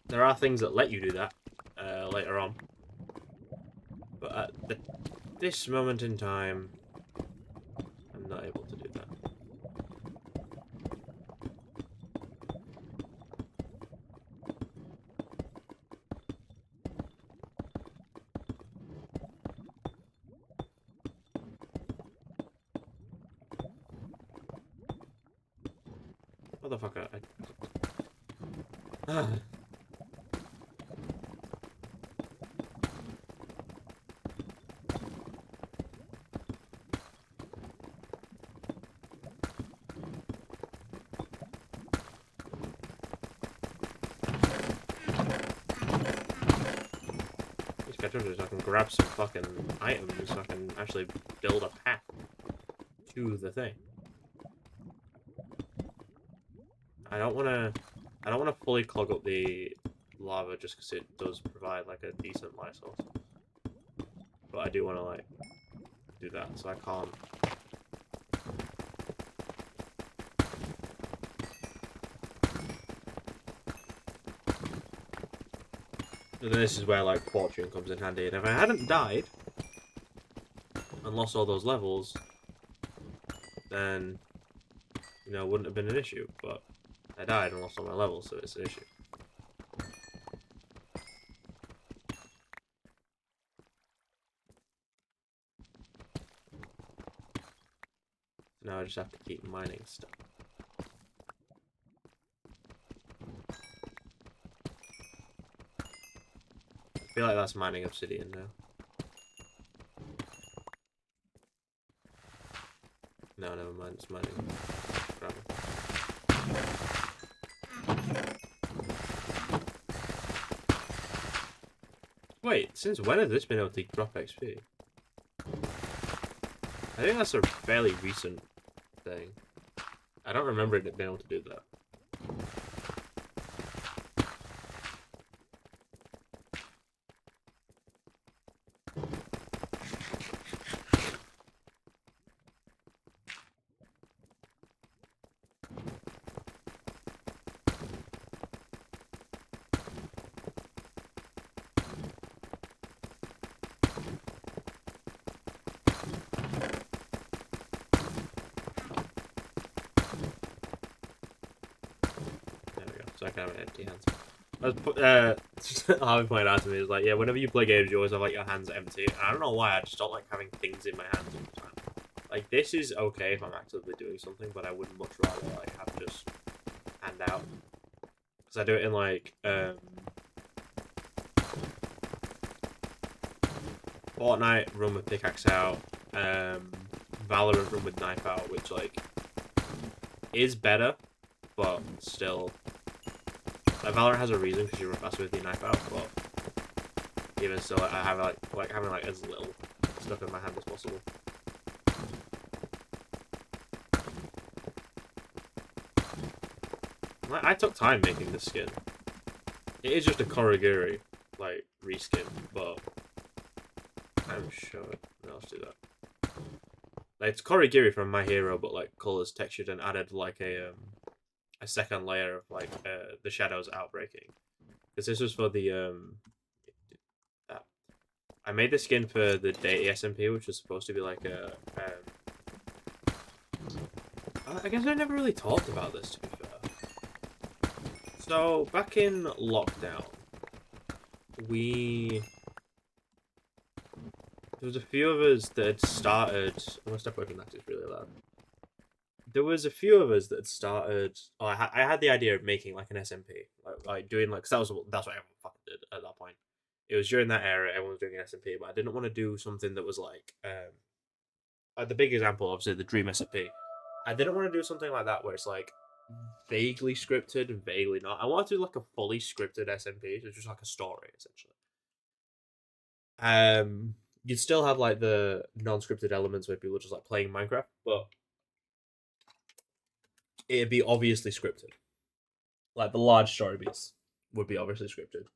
There are things that let you do that later on. But at this moment in time, I'm not able to do that. Motherfucker. These characters so I can grab some fucking items so I can actually build a path to the thing. I don't want to fully clog up the lava just because it does provide like a decent light source. But I do want to like do that, so I can't. And then this is where like fortune comes in handy. And if I hadn't died and lost all those levels, then you know, it wouldn't have been an issue. But I died and lost all my levels, so it's an issue. Now I just have to keep mining stuff. I feel like that's mining obsidian now. No, never mind, it's mining gravel. Wait, since when has this been able to drop XP? I think that's a fairly recent thing. I don't remember it being able to do that. So I can have an empty hands. Harvey pointed out to me, is like, yeah, whenever you play games, you always have like your hands empty. And I don't know why, I just don't like having things in my hands all the time. Like, this is okay if I'm actively doing something, but I would much rather like have just hand out. Because I do it in like Fortnite, run with pickaxe out, Valorant run with knife out, which like is better, but still. Like, Valorant has a reason because you run faster with the knife out, but even so, I have like having like as little stuff in my hand as possible. I took time making this skin. It is just a Korigiri like reskin, but I'm sure. No, let's do that. Like, it's Korigiri from My Hero, but like colors textured and added like a second layer of like the shadows outbreaking. Because this was for the I made the skin for the Deity SMP, which was supposed to be like a I guess I never really talked about this, to be fair. So back in lockdown, there was a few of us that had started. I'm gonna stop working that, it's really loud. There was a few of us that had started. Oh, I had the idea of making like an SMP, like doing like, cause that's what everyone fucking did at that point. It was during that era, everyone was doing an SMP, but I didn't want to do something that was like the big example, obviously, the Dream SMP. I didn't want to do something like that where it's like vaguely scripted and vaguely not. I wanted to do like a fully scripted SMP, so it's just like a story essentially. You'd still have like the non-scripted elements where people are just like playing Minecraft, but it'd be obviously scripted. Like the large story beats would be obviously scripted.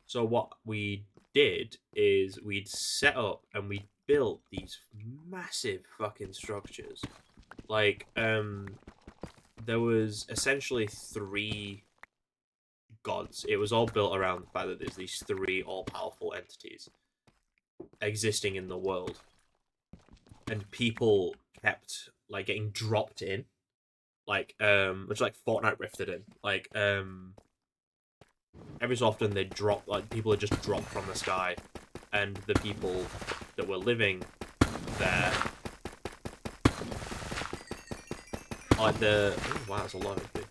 So what we did is we'd set up and we built these massive fucking structures. Like, there was essentially 3 gods. It was all built around the fact that there's these 3 all-powerful entities existing in the world. And people kept, like, getting dropped in. Like, which, like, Fortnite rifted in. Like, every so often they'd drop, like, people would just drop from the sky. And the people that were living there, like oh, wow, that's a lot of people.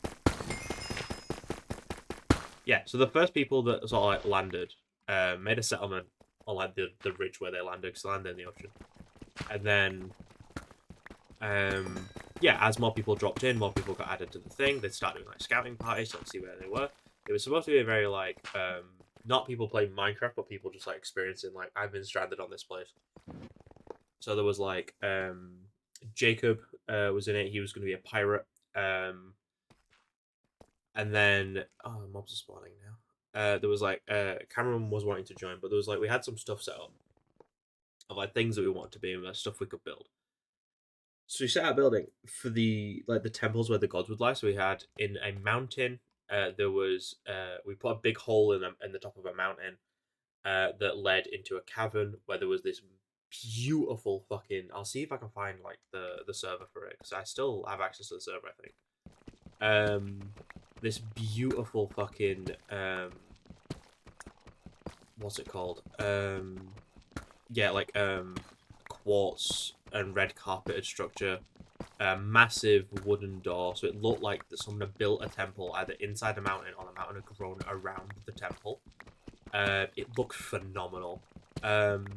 Yeah, so the first people that sort of like landed, made a settlement on like the ridge where they landed, because they landed in the ocean. And then, yeah, as more people dropped in, more people got added to the thing. They'd start doing like scouting parties to see where they were. It was supposed to be a very like, not people playing Minecraft, but people just like experiencing like, I've been stranded on this place. So there was like, Jacob was in it. He was going to be a pirate. And then, oh, mobs are spawning now. There was like, Cameron was wanting to join, but there was like, we had some stuff set up of like things that we wanted to be and like, stuff we could build. So we set out building for the temples where the gods would lie. So we had in a mountain, there was we put a big hole in the top of a mountain that led into a cavern where there was this beautiful fucking. I'll see if I can find like the server for it because I still have access to the server. I think. This beautiful fucking what's it called? Yeah, like quartz and red carpeted structure. A massive wooden door, so it looked like that someone had built a temple either inside the mountain or the mountain had grown around the temple. It looked phenomenal. And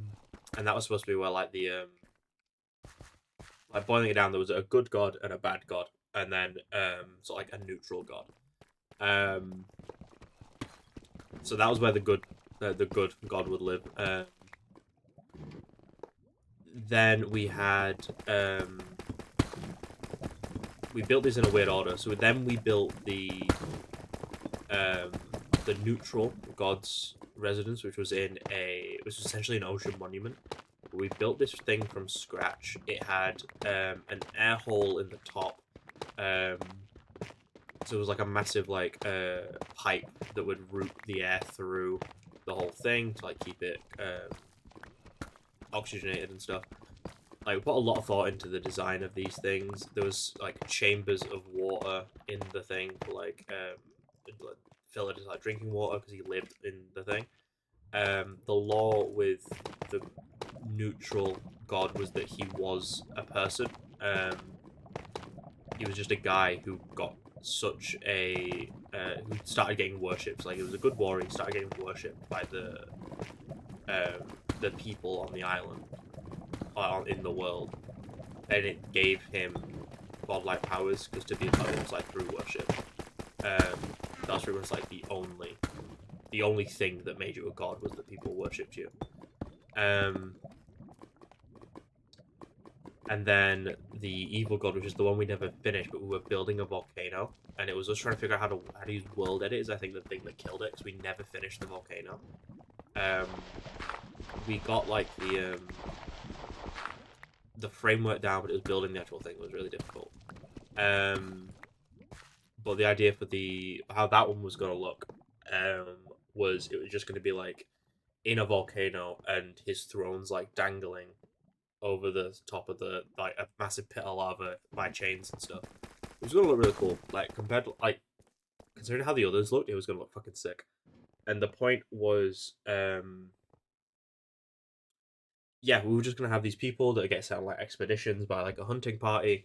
that was supposed to be where like the like boiling it down, there was a good god and a bad god, and then sort of like a neutral god. So that was where the good god would live. Then we had we built this in a weird order. So then we built the neutral god's residence, which was essentially an ocean monument. We built this thing from scratch. It had an air hole in the top. So it was like a massive like pipe that would route the air through the whole thing to like keep it oxygenated and stuff. Like, we put a lot of thought into the design of these things. There was like chambers of water in the thing for like fill it as like drinking water because he lived in the thing. The law with the neutral god was that he was a person. He was just a guy who got such a who started getting worshipped. Like, he was a good warrior. He started getting worshipped by the people on the island, in the world, and it gave him godlike powers because to be a god was like through worship. That's pretty much like the only thing that made you a god was that people worshipped you. And then the evil god, which is the one we never finished, but we were building a volcano, and it was us trying to figure out how to use world edit is I think the thing that killed it because we never finished the volcano. We got like the framework down, but it was building the actual thing was really difficult. But the idea for how that one was going to look was it was just going to be like in a volcano and his throne's like dangling over the top of the like a massive pit of lava by chains and stuff. It was going to look really cool. Like compared to like considering how the others looked, it was going to look fucking sick. And the point was, yeah, we were just gonna have these people that get sent on like expeditions by like a hunting party,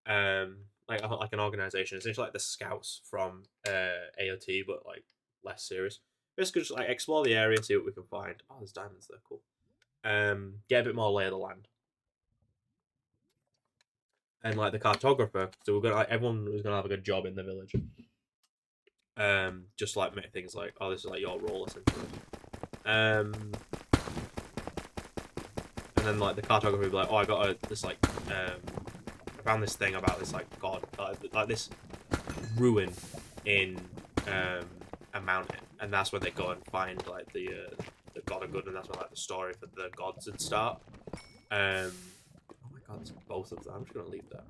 like an organization, essentially like the scouts from AOT, but like less serious. Basically, just like explore the area, see what we can find. Oh, there's diamonds there, cool. Get a bit more lay of the land, and like the cartographer. So we're gonna like everyone was gonna have a good job in the village. Just like make things like, oh, this is like your role essentially. And then like the cartographer would be like, oh, I got this like I found this thing about this like god, like this ruin in a mountain, and that's when they go and find like the god of good, and that's when like the story for the gods would start. Oh my god, it's both of them. I'm just gonna leave that.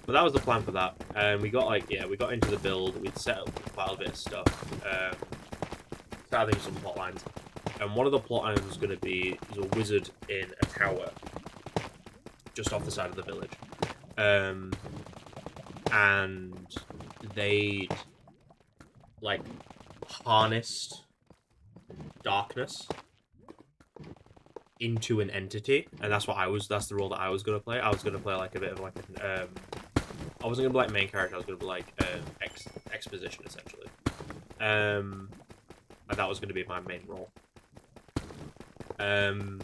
But that was the plan for that. And we got like, yeah, we got into the build. We'd set up quite a bit of stuff. Started some plot lines. And one of the plot lines was going to be a wizard in a tower just off the side of the village. And they'd like harnessed darkness into an entity, and that's the role that I was going to play. I was going to play like a bit of like an I wasn't gonna be like main character. I was gonna be like exposition essentially, and that was gonna be my main role. And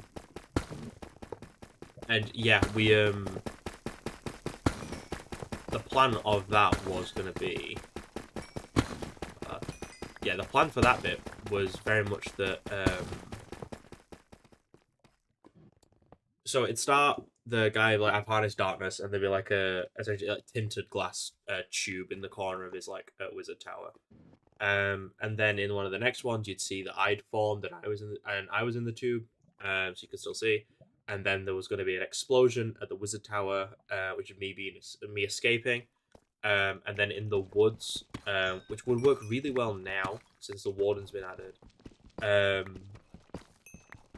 yeah, we the plan of that was gonna be yeah, the plan for that bit was very much that so it'd start. The guy like I've harnessed darkness, and there'd be like a essentially like tinted glass tube in the corner of his like wizard tower. And then in one of the next ones, you'd see that I'd formed and I was in the tube, so you could still see. And then there was going to be an explosion at the wizard tower, which would me escaping. And then in the woods, which would work really well now since the warden's been added.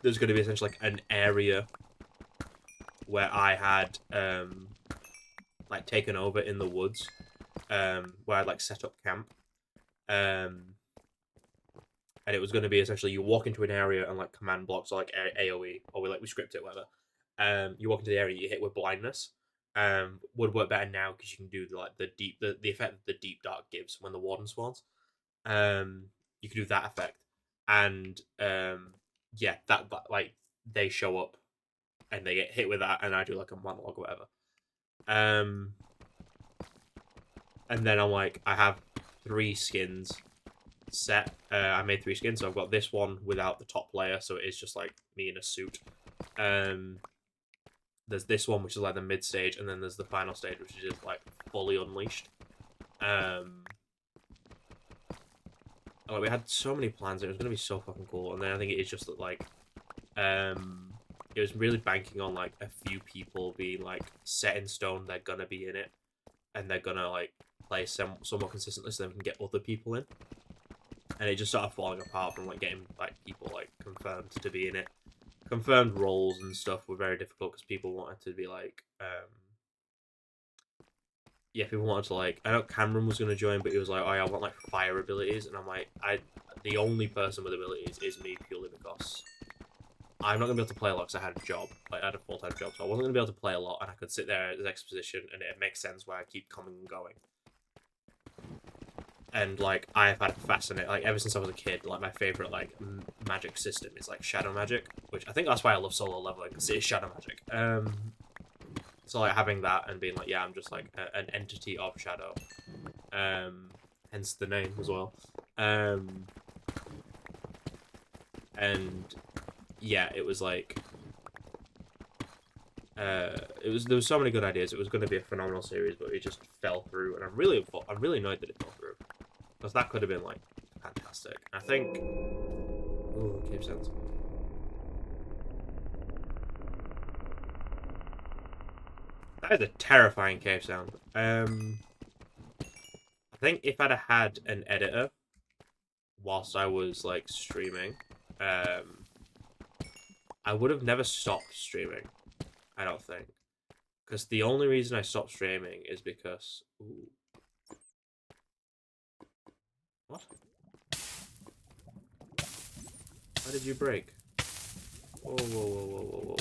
there's going to be essentially like an area where I had like taken over in the woods, where I'd like set up camp, and it was going to be essentially you walk into an area and like command blocks or like AOE or we script it whatever. You walk into the area, you hit with blindness. Would work better now because you can do like the effect that the deep dark gives when the warden spawns. You can do that effect, and yeah, that like they show up and they get hit with that, and I do like a monologue or whatever. And then I'm like, I have 3 skins set. I made 3 skins, so I've got this one without the top layer, so it is just like me in a suit. There's this one which is like the mid stage, and then there's the final stage which is just like fully unleashed. Like, we had so many plans, it was gonna be so fucking cool, and then I think it is just that like it was really banking on like a few people being like set in stone, they're gonna be in it, and they're gonna like play somewhat consistently, so then we can get other people in. And it just started falling apart from like getting like people like confirmed to be in it. Confirmed roles and stuff were very difficult because people wanted to be like, yeah, people wanted to like. I know Cameron was gonna join, but he was like, "Oh, yeah, I want like fire abilities," and I'm like, the only person with abilities is me purely because I'm not gonna be able to play a lot because I had a job, like I had a full-time job, so I wasn't gonna be able to play a lot, and I could sit there as exposition, and it makes sense where I keep coming and going. And like I have had a fascinating, like ever since I was a kid, like my favorite like magic system is like shadow magic, which I think that's why I love solo leveling because it is shadow magic. So like having that and being like, yeah, I'm just like an entity of shadow, hence the name as well. And yeah, it was like, there was so many good ideas. It was going to be a phenomenal series, but it just fell through, and I'm really annoyed that it fell through. Because that could have been, like, fantastic. I think... Ooh, cave sounds. That is a terrifying cave sound. I think if I'd have had an editor whilst I was, like, streaming, I would have never stopped streaming. I don't think. Because the only reason I stopped streaming is because... Ooh. What? How did you break? Whoa, whoa, whoa, whoa, whoa, whoa, whoa.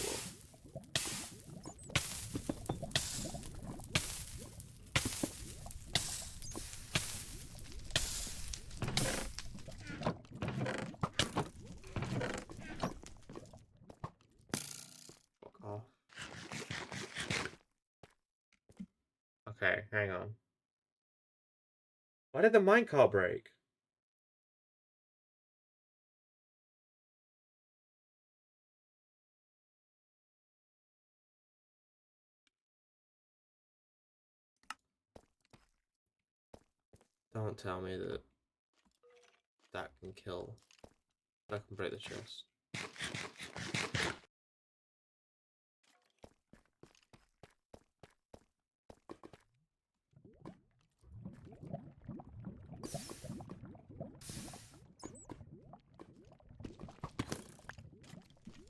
Fuck off. Okay, hang on. Why did the minecart break? Don't tell me that that can kill. That can break the chest.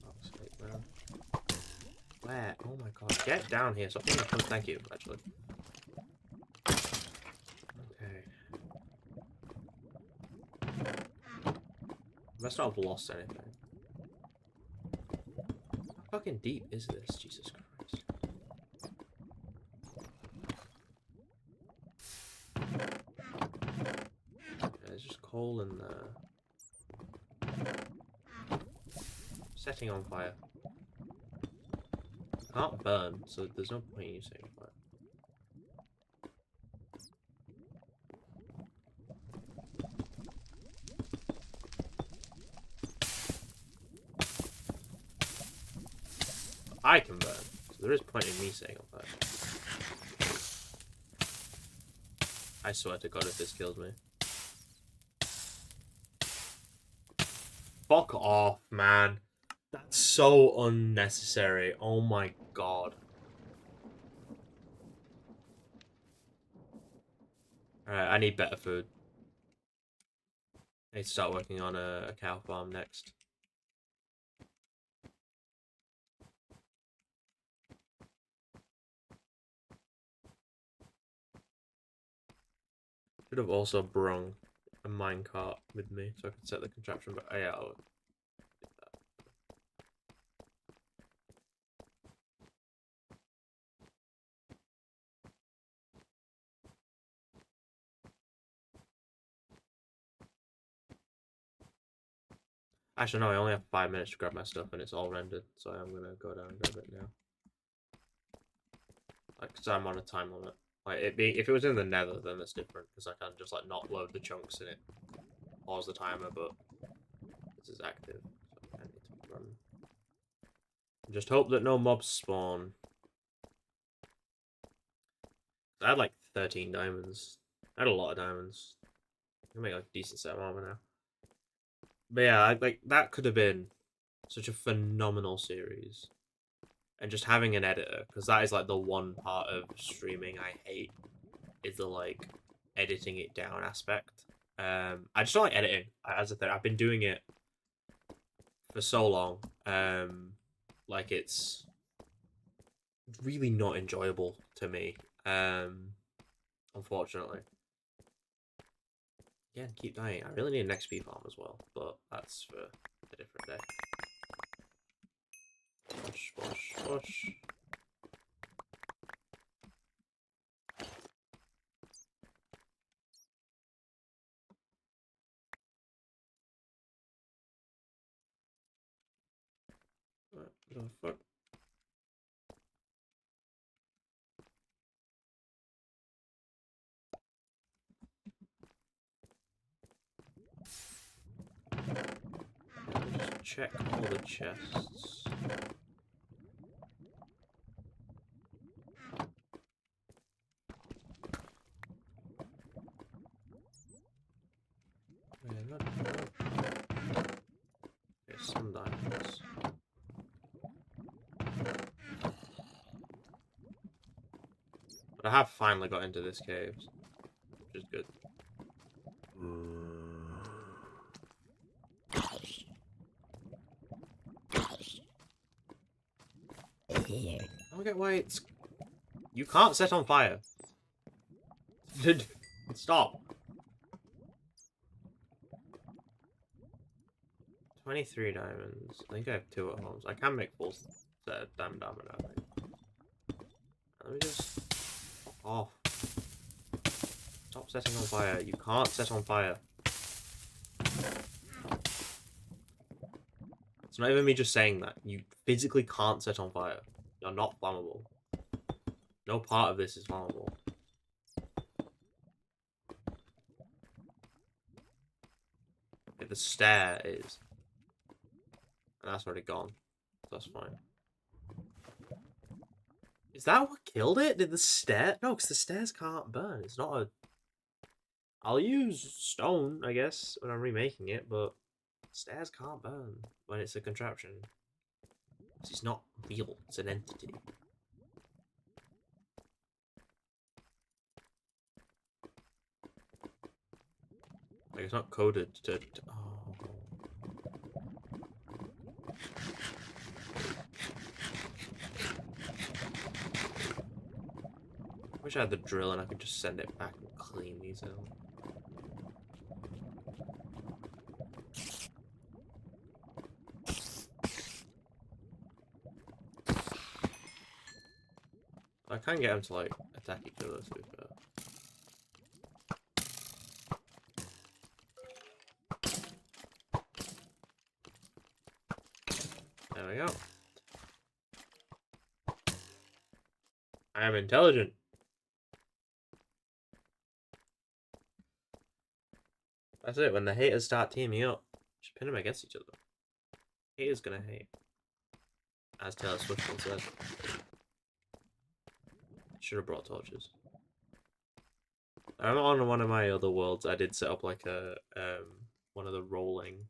Fuck's sake, man. Where? Oh my god. Get down here. Stop being a cunt. Thank you, actually. Okay. I must not have lost anything. How fucking deep is this? Jesus Christ. Okay, there's just coal in there. Setting on fire. Can't burn, so there's no point in you setting fire. I can burn, so there is point in me setting on fire. I swear to God if this kills me. Fuck off, man. That's so unnecessary. Oh my god. Alright, I need better food. I need to start working on a cow farm next. Should have also brung a minecart with me so I could set the contraption, but yeah, I'll do that. Actually, no, I only have 5 minutes to grab my stuff and it's all rendered, so I'm gonna go down and grab it now. Like, cause I'm on a time limit. Like, if it was in the Nether, then that's different, because I can just like not load the chunks in it, pause the timer, but this is active, so I need to run. Just hope that no mobs spawn. I had like 13 diamonds. I had a lot of diamonds. I can make like a decent set of armor now. But yeah, like that could have been such a phenomenal series. And just having an editor, because that is like the one part of streaming I hate, is the like editing it down aspect. I just don't like editing. As I said, I've been doing it for so long. Like it's really not enjoyable to me. Unfortunately. Again, keep dying. I really need an XP farm as well, but that's for a different day. Push, push, push. What the fuck? Just check all the chests. Okay, some diamonds. But I have finally got into this cave, which is good. I don't get why it's... You can't set on fire. Stop. 23 diamonds. I think I have 2 at home. So I can make full set of diamond armor now, I think. Let me just... Fuck off. Stop setting on fire. You can't set on fire. It's not even me just saying that. You physically can't set on fire. You're not flammable. No part of this is flammable. Okay, the stair is. And that's already gone. So that's fine. Is that what killed it? Did the stair? No, because the stairs can't burn. It's not a... I'll use stone, I guess, when I'm remaking it, but stairs can't burn when it's a contraption. It's not real. It's an entity. Like, it's not coded to... Oh. Wish I had the drill and I could just send it back and clean these out. I can get them to like attack each other, to be fair. There we go. I am intelligent. That's it. When the haters start teaming up, just pin them against each other. Haters gonna hate. As Taylor Swift once said. Should have brought torches. I'm on one of my other worlds. I did set up like a one of the rolling.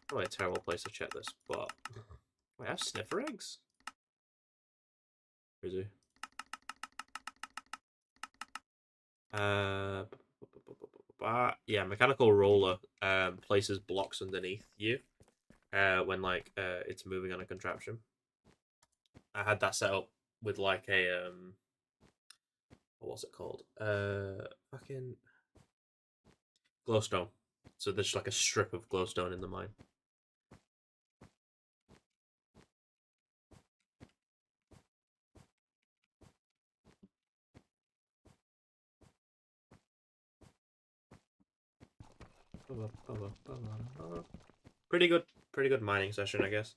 Probably a terrible place to check this, but wait, I have sniffer eggs. Where is he? Yeah, mechanical roller places blocks underneath you when like it's moving on a contraption. I had that set up with like a what's it called? Fucking glowstone. So there's like a strip of glowstone in the mine. Pretty good mining session, I guess.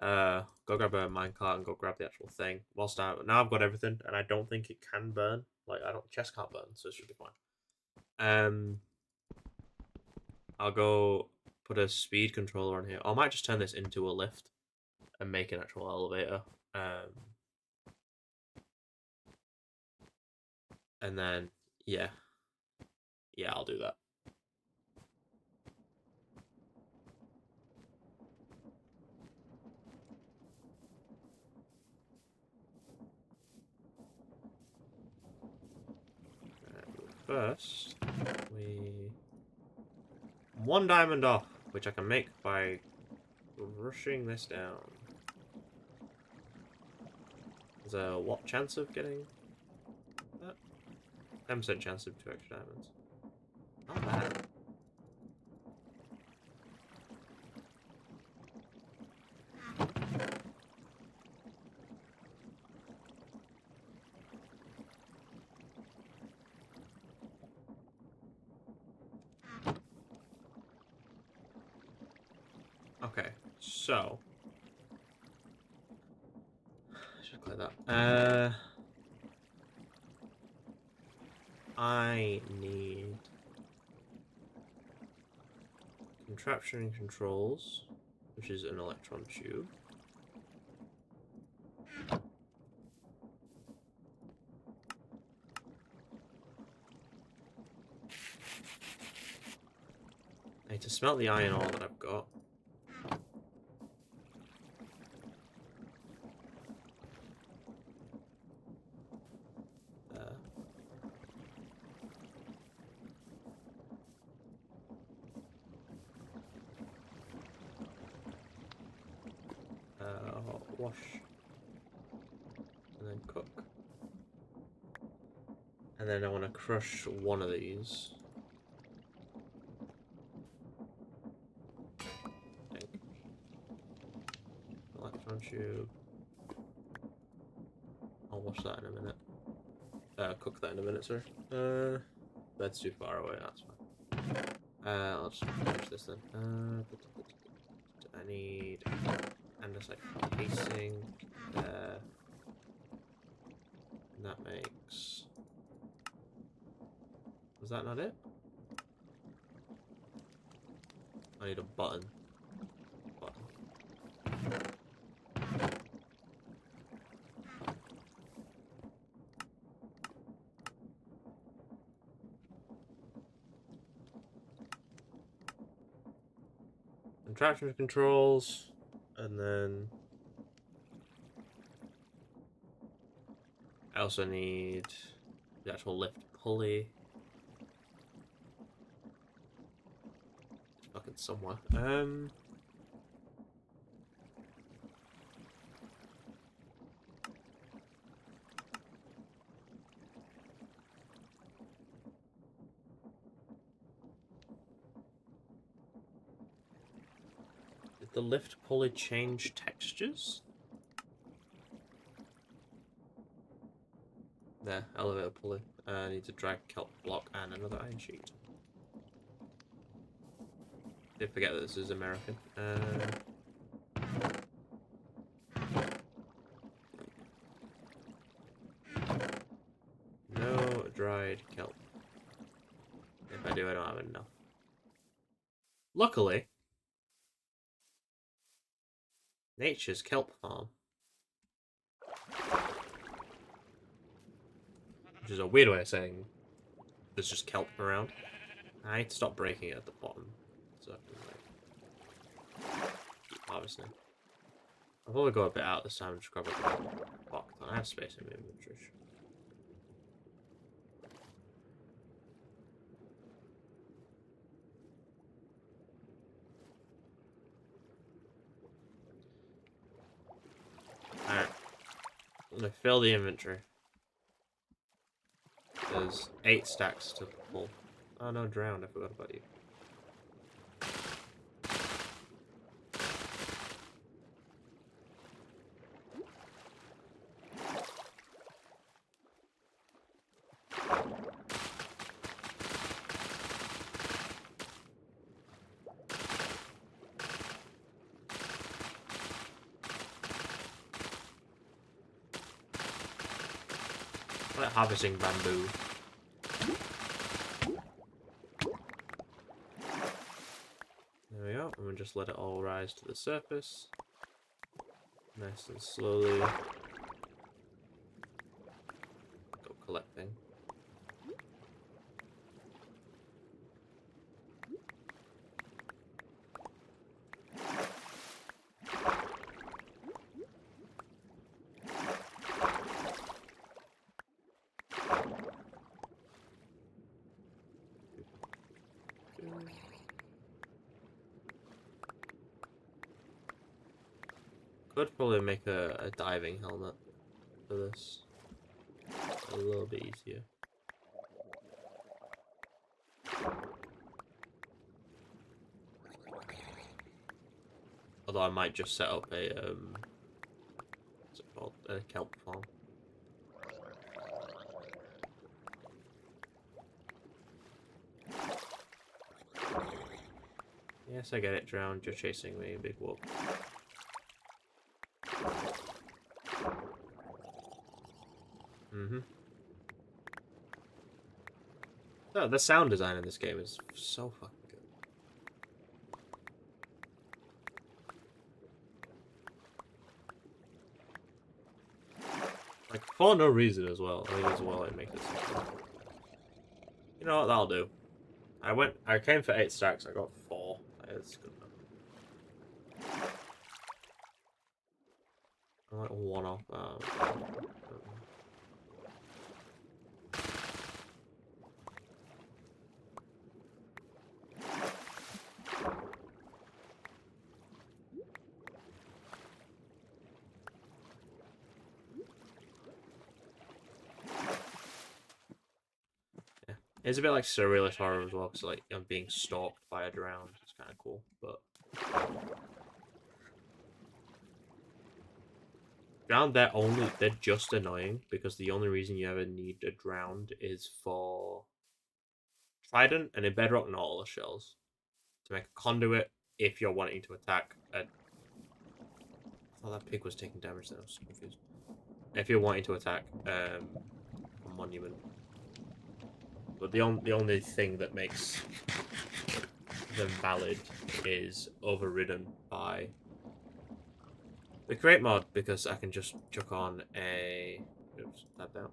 Go grab a minecart and go grab the actual thing. Whilst now I've got everything, and I don't think it can burn. Like chest can't burn, so it should be fine. I'll go put a speed controller on here. I might just turn this into a lift and make an actual elevator. And then yeah, I'll do that. First, we 1 diamond off, which I can make by rushing this down. There's a what chance of getting that? 10% chance of 2 extra diamonds. Not bad. Okay, so should clear that. I need contraption and controls, which is an electron tube. I need to smelt the iron ore that I've got. Wash and then cook, and then I want to crush one of these. I think. Electron tube. I'll wash that in a minute. Cook that in a minute, sorry. That's too far away. That's fine. I'll just finish this then. I need andesite casing there. And that makes. Was that not it? I need a button. Contraption controls, and then I also need the actual lift pulley. It's fucking somewhere. Did the lift pulley change textures? There, elevator pulley. I need to drag kelp block and another iron sheet. Did forget that this is American. No dried kelp. If I do, I don't have enough. Luckily, nature's kelp farm. Which is a weird way of saying there's just kelp around. I need to stop breaking it at the bottom so I can like keep harvesting. I'll probably go a bit out this time and just grab a box. I have space in my inventory. Alright. I'm gonna fill the inventory. There's 8 stacks to pull. Oh no, drowned. I forgot about you. I like harvesting bamboo. There we go, and we'll just let it all rise to the surface. Nice and slowly. Go collecting. Could probably make a diving helmet for this. A little bit easier. Although I might just set up a what's it called? A kelp farm. Yes, I get it, drowned. You're chasing me, big whoop. Oh, the sound design in this game is so fucking good. Like, for no reason as well. I think as well it makes it so good. You know what, that'll do. I came for 8 stacks, I got 4. It's good enough. I like 1 off. It's a bit like surrealist horror as well, because like I'm being stalked by a drowned. It's kind of cool, but drowned they're just annoying because the only reason you ever need a drowned is for trident and in bedrock nautilus shells to make a conduit if you're wanting to attack a. I thought that pig was taking damage then. I was confused. If you're wanting to attack a monument. But the only thing that makes them valid is overridden by the create mod, because I can just chuck on a oops, that down.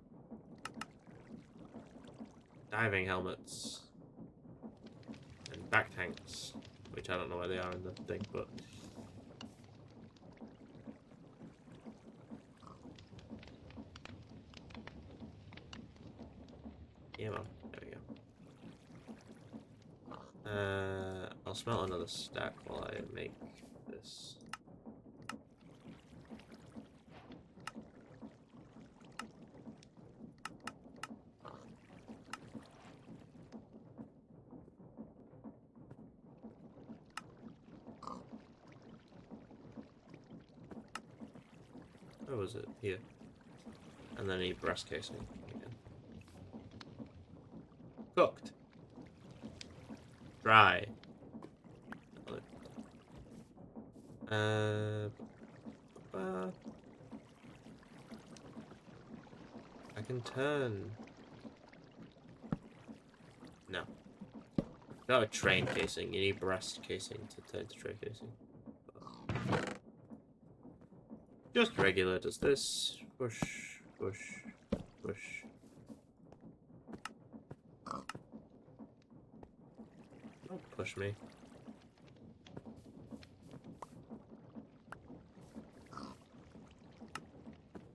Diving helmets and back tanks, which I don't know where they are in the thing, but yeah, man. I'll smelt another stack while I make this. Where was it? Here. And then a breast casing again. Cooked. Dry. I can turn. No. Got a train casing. You need breast casing to turn to train casing. Just regular does this. Push, push, push. Don't push me.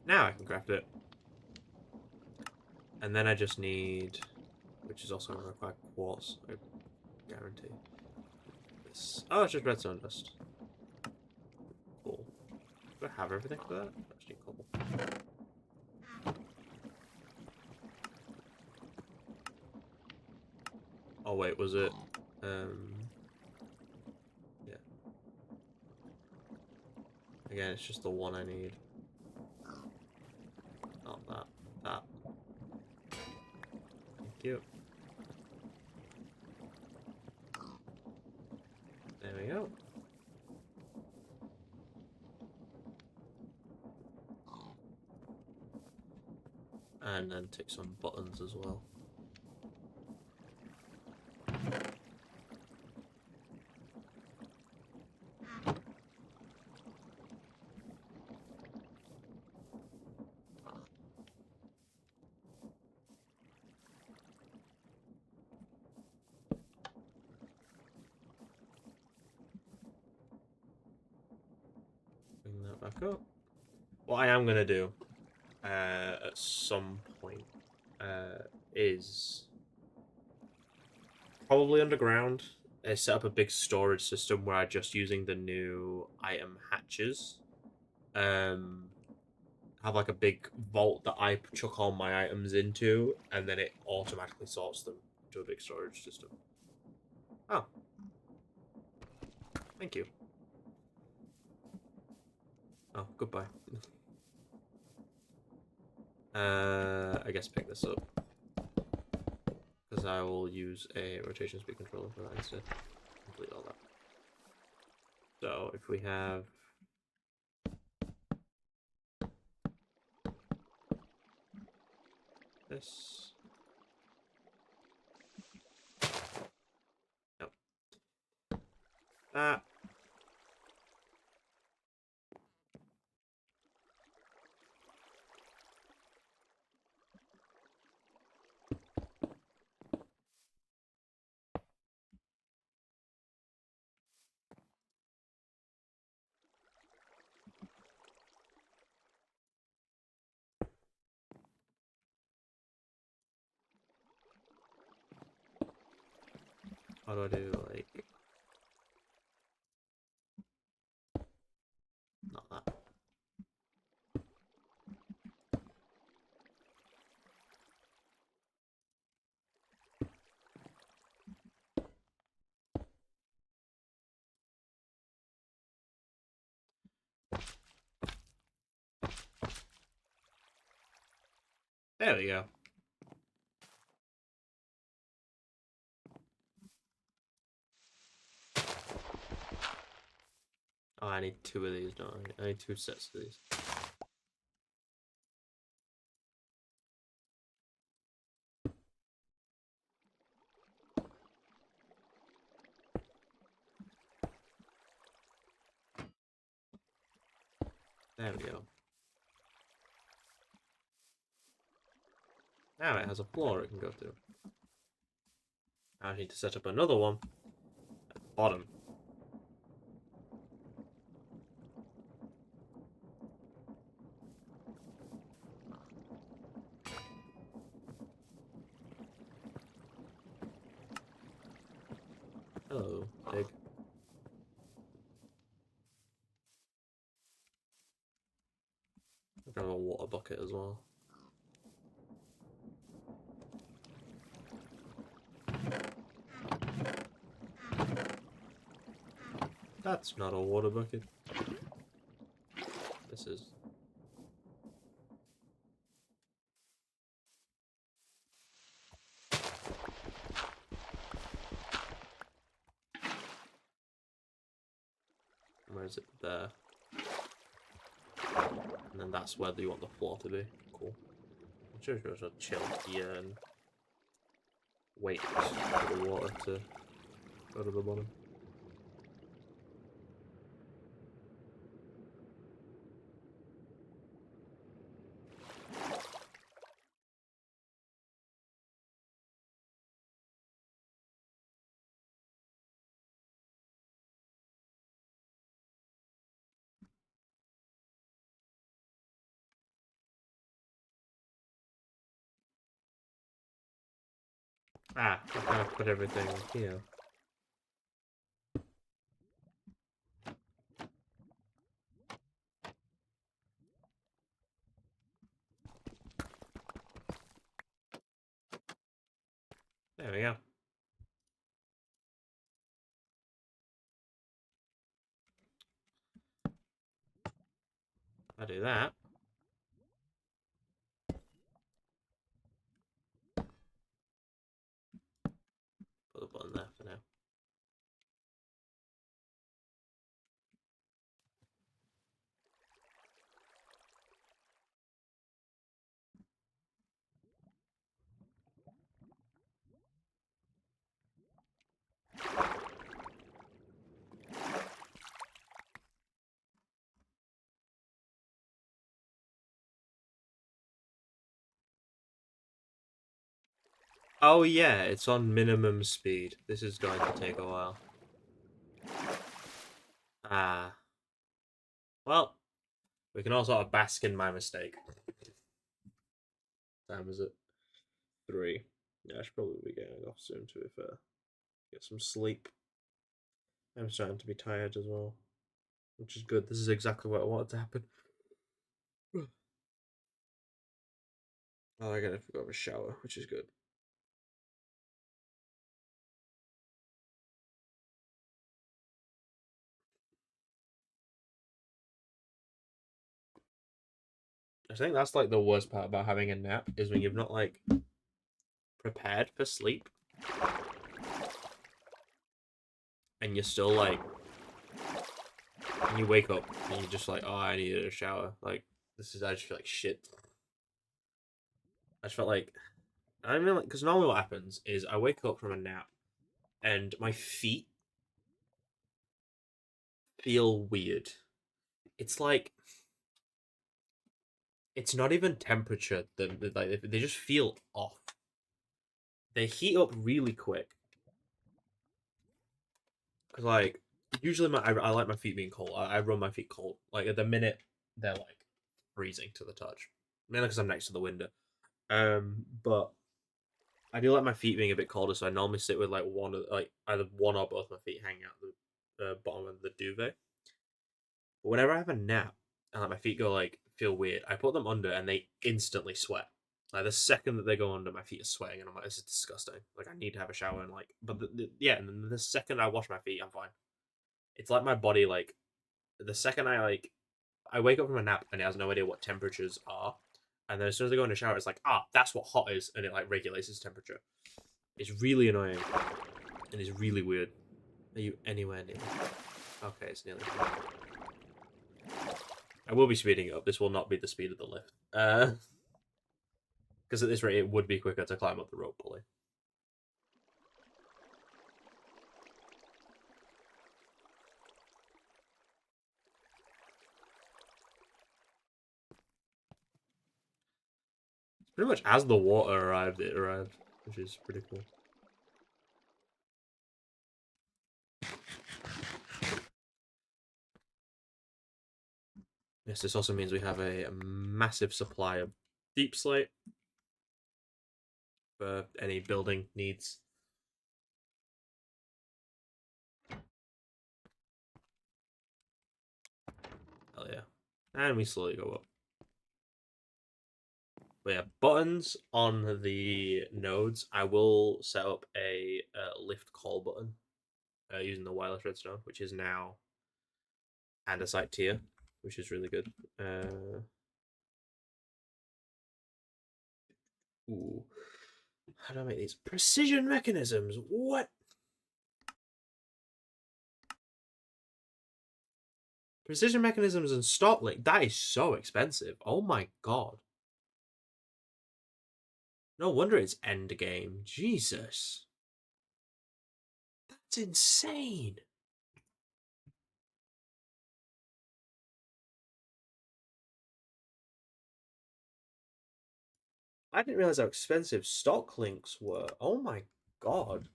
Now I can craft it. And then I just need, which is also going to require quartz, I guarantee. This. Oh, it's just redstone dust. Cool. Do I have everything for that? Actually, cool. Oh wait, was it? Yeah. Again, it's just the one I need. Not that. That. Thank you. There we go. And then tick some buttons as well. Bring that back up. What I am gonna do at some point is probably underground. Set up a big storage system where I'm just using the new item hatches. Have like a big vault that I chuck all my items into, and then it automatically sorts them to a big storage system. Oh. Thank you. Oh, goodbye. I guess pick this up. Because I will use a rotation speed controller for that instead. Complete all that. So, if we have... this... Nope. That... How do I do, like... not that. There we go. Oh, I need two of these, don't I? I need two sets of these. There we go. Now it has a floor it can go through. I need to set up another one at the bottom. Hello, pig. I've got a water bucket as well. That's not a water bucket. This is. Where is it? There. And then that's where you want the floor to be. Cool. I'm sure you're just chill here and wait for the water to go to the bottom. Ah, I kind of put everything here. There we go. I do that. Put the button there for now. Oh yeah, it's on minimum speed. This is going to take a while. Ah. Well, we can all sort of bask in my mistake. Time is it? 3. Yeah, I should probably be getting off soon, to be fair. Get some sleep. I'm starting to be tired as well, which is good. This is exactly what I wanted to happen. Oh, I gotta go have a shower, which is good. I think that's like the worst part about having a nap is when you've not like prepared for sleep and you're still like, and you wake up and you're just like, oh, I needed a shower. Like, I just feel like shit. I just felt like, I mean, like, because normally what happens is I wake up from a nap and my feet feel weird. It's like, it's not even temperature. Like, they just feel off. They heat up really quick. Because, like, usually I like my feet being cold. I run my feet cold. Like, at the minute, they're, like, freezing to the touch. Mainly because I'm next to the window. But I do like my feet being a bit colder, so I normally sit with, like, either one or both my feet hanging out the bottom of the duvet. But whenever I have a nap, and, like, my feet go, like, feel weird, I put them under, and they instantly sweat. Like, the second that they go under, my feet are sweating, and I'm like, this is disgusting. Like, I need to have a shower, and, like, but, yeah, and then the second I wash my feet, I'm fine. It's like my body, like, the second I wake up from a nap and it has no idea what temperatures are, and then as soon as I go in the shower, it's like, that's what hot is, and it like regulates its temperature. It's really annoying, and it's really weird. Are you anywhere near? Okay, it's nearly. I will be speeding it up. This will not be the speed of the lift, because at this rate, it would be quicker to climb up the rope pulley. Pretty much as the water arrived, it arrived, which is pretty cool. Yes, this also means we have a massive supply of deep slate for any building needs. Hell yeah. And we slowly go up. But yeah, buttons on the nodes. I will set up a lift call button using the wireless redstone, which is now andesite tier, which is really good. Ooh. How do I make these? Precision mechanisms. What? Precision mechanisms and StartLink. That is so expensive. Oh my god. No wonder it's end game. Jesus. That's insane. I didn't realize how expensive stock links were. Oh my god.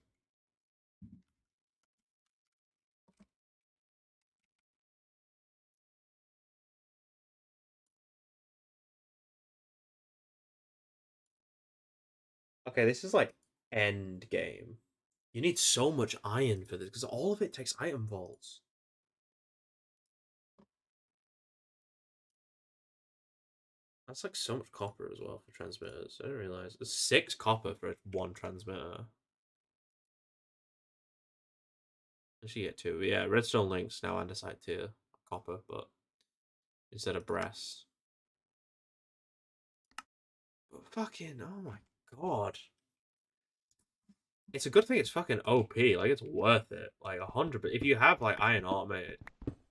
Okay, this is like end game. You need so much iron for this because all of it takes item vaults. That's like so much copper as well for transmitters. I didn't realize it's 6 copper for one transmitter. I should get 2. But yeah, redstone links now andesite tier copper, but instead of brass. But fucking, oh my god. It's a good thing it's fucking OP. Like, it's worth it. Like, 100%. If you have, like, Iron Automated,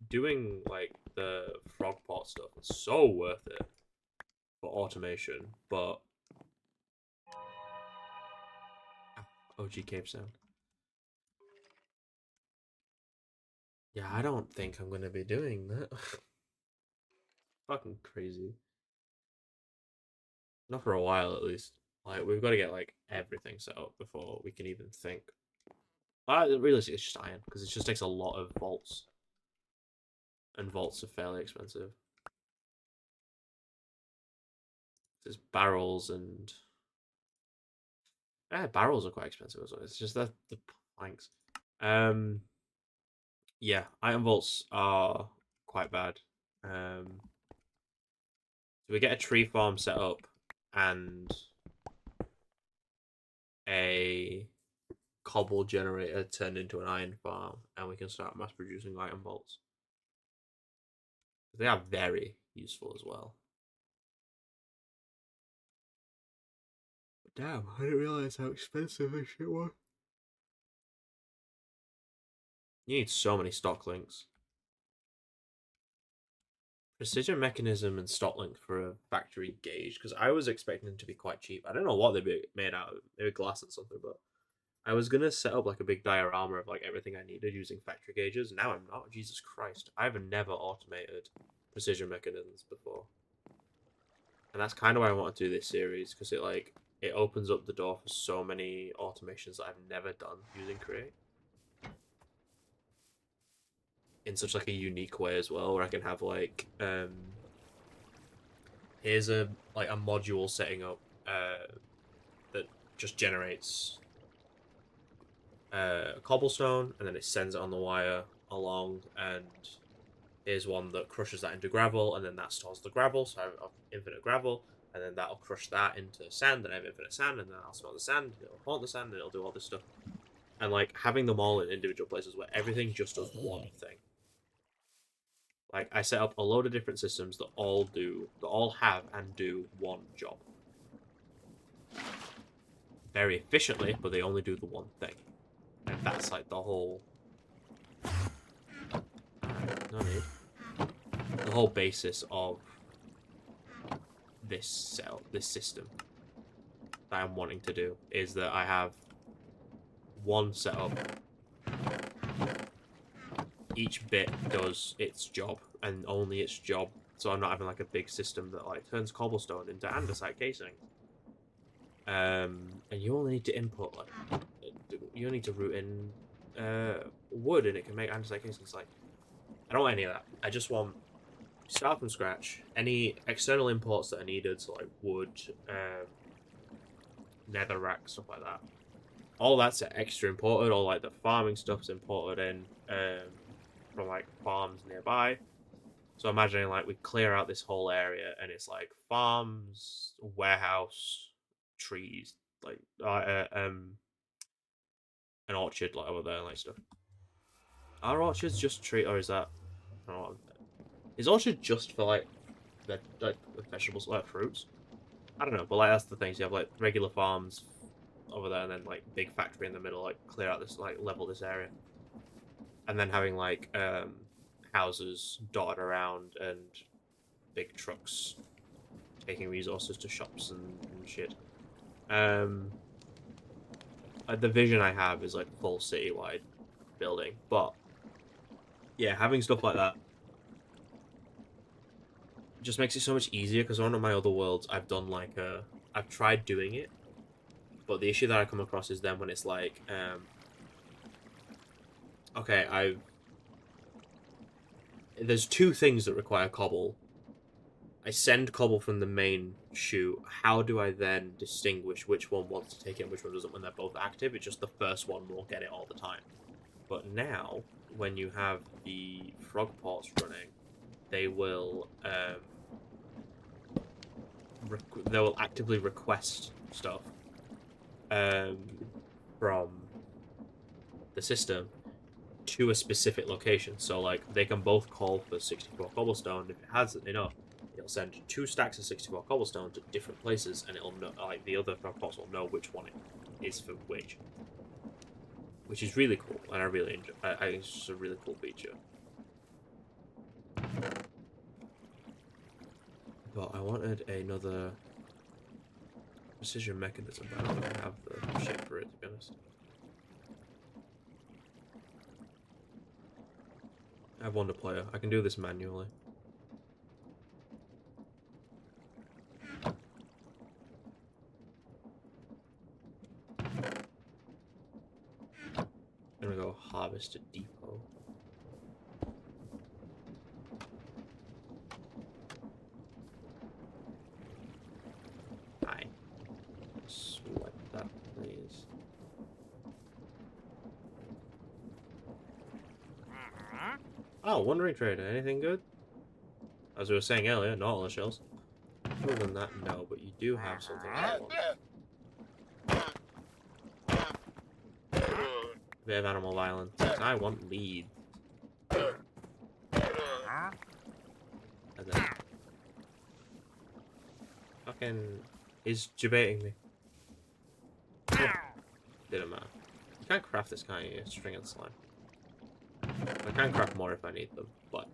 doing, like, the frog pot stuff is so worth it for automation. But OG Cape Sound. Yeah, I don't think I'm gonna be doing that. Fucking crazy. Not for a while, at least. Like, we've got to get, like, everything set up before we can even think. Realistically, it's just iron, because it just takes a lot of vaults. And vaults are fairly expensive. There's barrels and... barrels are quite expensive as well. It's just that the planks. Yeah, iron vaults are quite bad. So we get a tree farm set up and a cobble generator turned into an iron farm, and we can start mass producing iron vaults. They are very useful as well. But damn, I didn't realize how expensive this shit was. You need so many stock links. Precision mechanism and stock link for a factory gauge, because I was expecting them to be quite cheap. I don't know what they'd be made out of. Maybe glass or something, but I was gonna set up like a big diorama of like everything I needed using factory gauges. Now I'm not. Jesus Christ. I've never automated precision mechanisms before. And that's kind of why I want to do this series, because it opens up the door for so many automations that I've never done using Create. In such like a unique way as well, where I can have like here's a module setting up that just generates cobblestone, and then it sends it on the wire along, and here's one that crushes that into gravel, and then that stores the gravel, so I have infinite gravel, and then that'll crush that into sand, and I have infinite sand, and then I'll smelt the sand, it'll haunt the sand, and it'll do all this stuff. And like having them all in individual places where everything just does one thing. Like, I set up a load of different systems that all have and do one job. Very efficiently, but they only do the one thing. And that's like the whole... No need. The whole basis of this system that I'm wanting to do is that I have one setup. Each bit does its job, and only its job. So I'm not having like a big system that like turns cobblestone into andesite casing. And you only need to input like you need to root in wood, and it can make andesite casing. It's like I don't want any of that. I just want start from scratch. Any external imports that are needed, so like wood, netherrack, stuff like that. All that's extra imported. All like the farming stuff's imported in. From like farms nearby. So imagining like we clear out this whole area and it's like farms, warehouse, trees, like an orchard like over there and like stuff. Are orchards just tree, or is that? I don't know. Is orchard just for like the vegetables, like fruits? I don't know, but like that's the thing. So you have like regular farms over there, and then like big factory in the middle, like clear out this, like level this area. And then having like houses dotted around and big trucks taking resources to shops and shit. The vision I have is like full citywide building, but yeah, having stuff like that just makes it so much easier, because one of my other worlds I've done like I've tried doing it, but the issue that I come across is then when it's like okay, there's two things that require cobble. I send cobble from the main chute. How do I then distinguish which one wants to take it and which one doesn't when they're both active? It's just the first one will get it all the time. But now, when you have the frog pots running, they will actively request stuff from the system to a specific location. So like they can both call for 64 cobblestone. If it has enough, it'll send 2 stacks of 64 cobblestone to different places, and it'll know, like the other box will know which one it is for which is really cool, and I really enjoy. I think it's just a really cool feature. But I wanted another precision mechanism, but I don't really have the shit for it, to be honest. I have Wonder Player. I can do this manually. I'm gonna go harvest a depot. Hi. Swipe that, please. Oh, Wandering Trader. Anything good? As we were saying earlier, not all the shells. Other than that, no, but you do have something I want. A bit of animal violence. I want lead. And then... Fucking... He's debating me. Oh, didn't matter. You can't craft this, can't you? String and slime. I can craft more if I need them, but...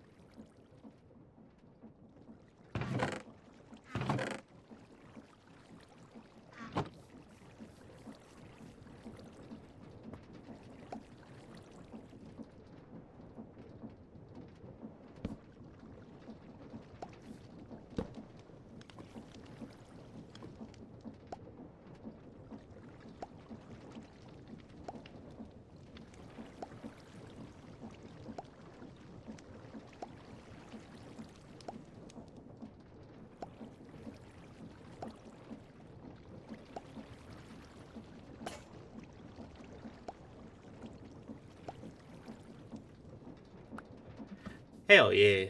Hell yeah.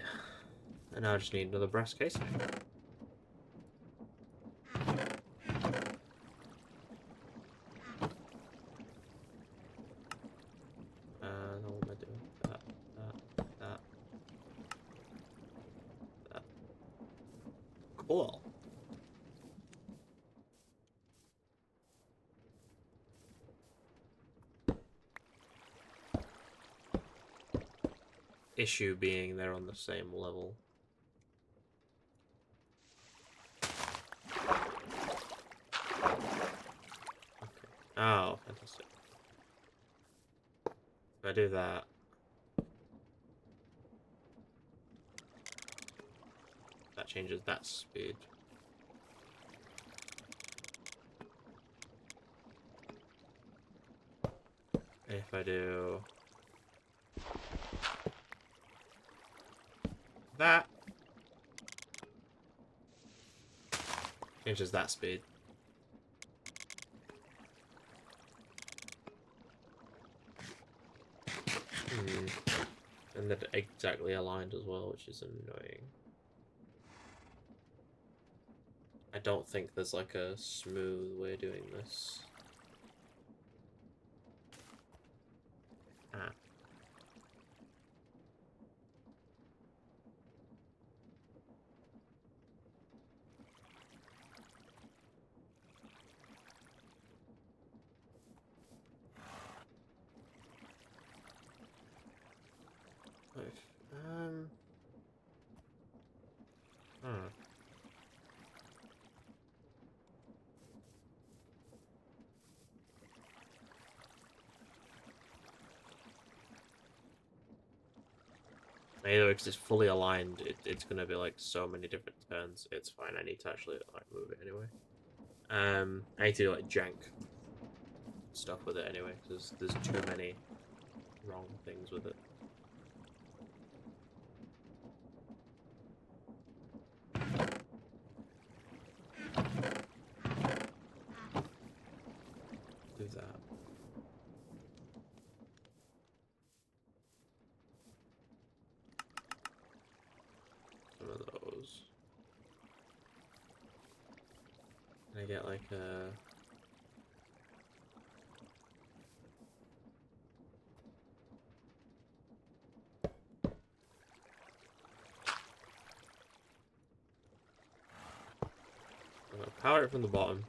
And now I just need another brass casing. What am I doing? That. Cool. Issue being they're on the same level. Okay. Oh, fantastic. If I do that... That changes that speed. If I do... that... changes that speed. And they're exactly aligned as well, which is annoying. I don't think there's like a smooth way of doing this. Ah. Either because it's fully aligned, it's gonna be like so many different turns. It's fine. I need to actually like move it anyway. I need to do like jank stuff with it anyway because there's too many wrong things with it. Do that. Some of those. Can I get like a... power it from the bottom.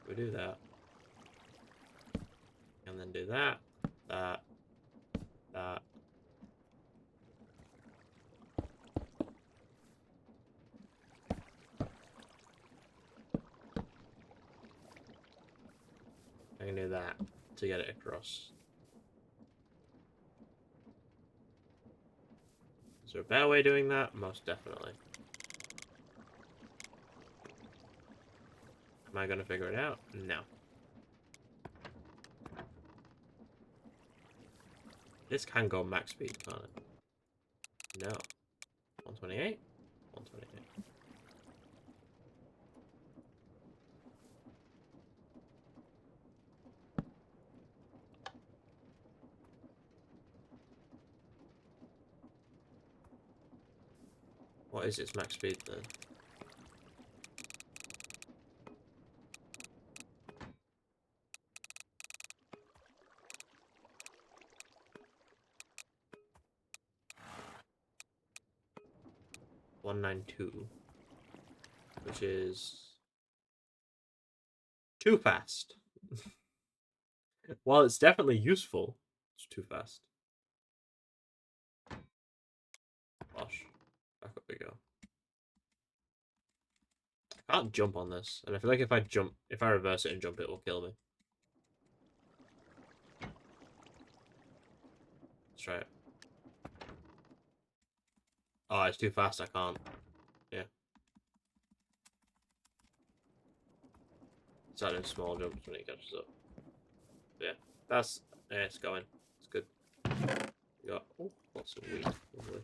We do that. And then do that, that. I can do that to get it across. Is there a better way of doing that? Most definitely. Am I gonna figure it out? No. This can go max speed, can't it? No. 128? 128. What is its max speed then? .192, which is too fast. While it's definitely useful, it's too fast. Gosh, back up we go. I can't jump on this, and I feel like if I reverse it and jump, it will kill me. Let's try it. Oh, it's too fast, I can't. Yeah. It's adding small jumps when it catches up. Yeah, it's going. It's good. We got lots of wheat, lovely.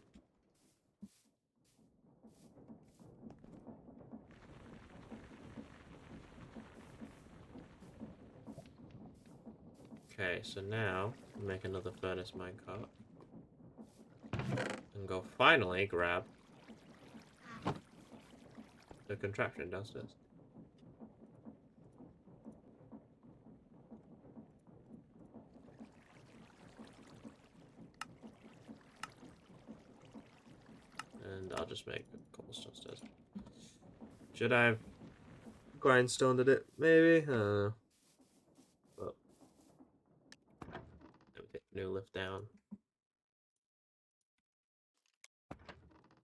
Okay, so now make another furnace minecart and go finally grab the contraption downstairs. And I'll just make a cobblestone stairs. Should I have grindstoned it? Maybe. I don't know. But let me take the new lift down.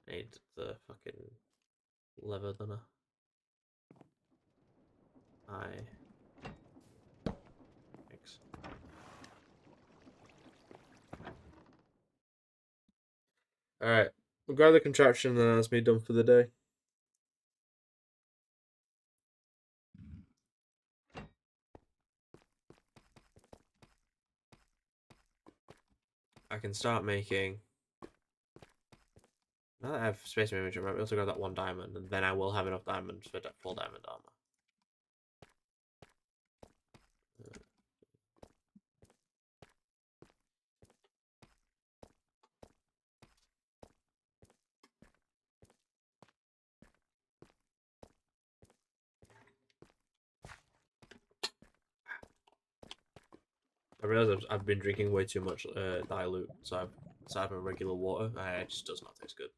I need the fucking lever, don't I? Thanks. Alright. We'll grab the contraption and that's me done for the day. I can start making. Now that I have space in my inventory, I might be able to grab that one diamond, and then I will have enough diamonds for full diamond armor. I realize I've been drinking way too much dilute, so aside from regular water, it just does not taste good.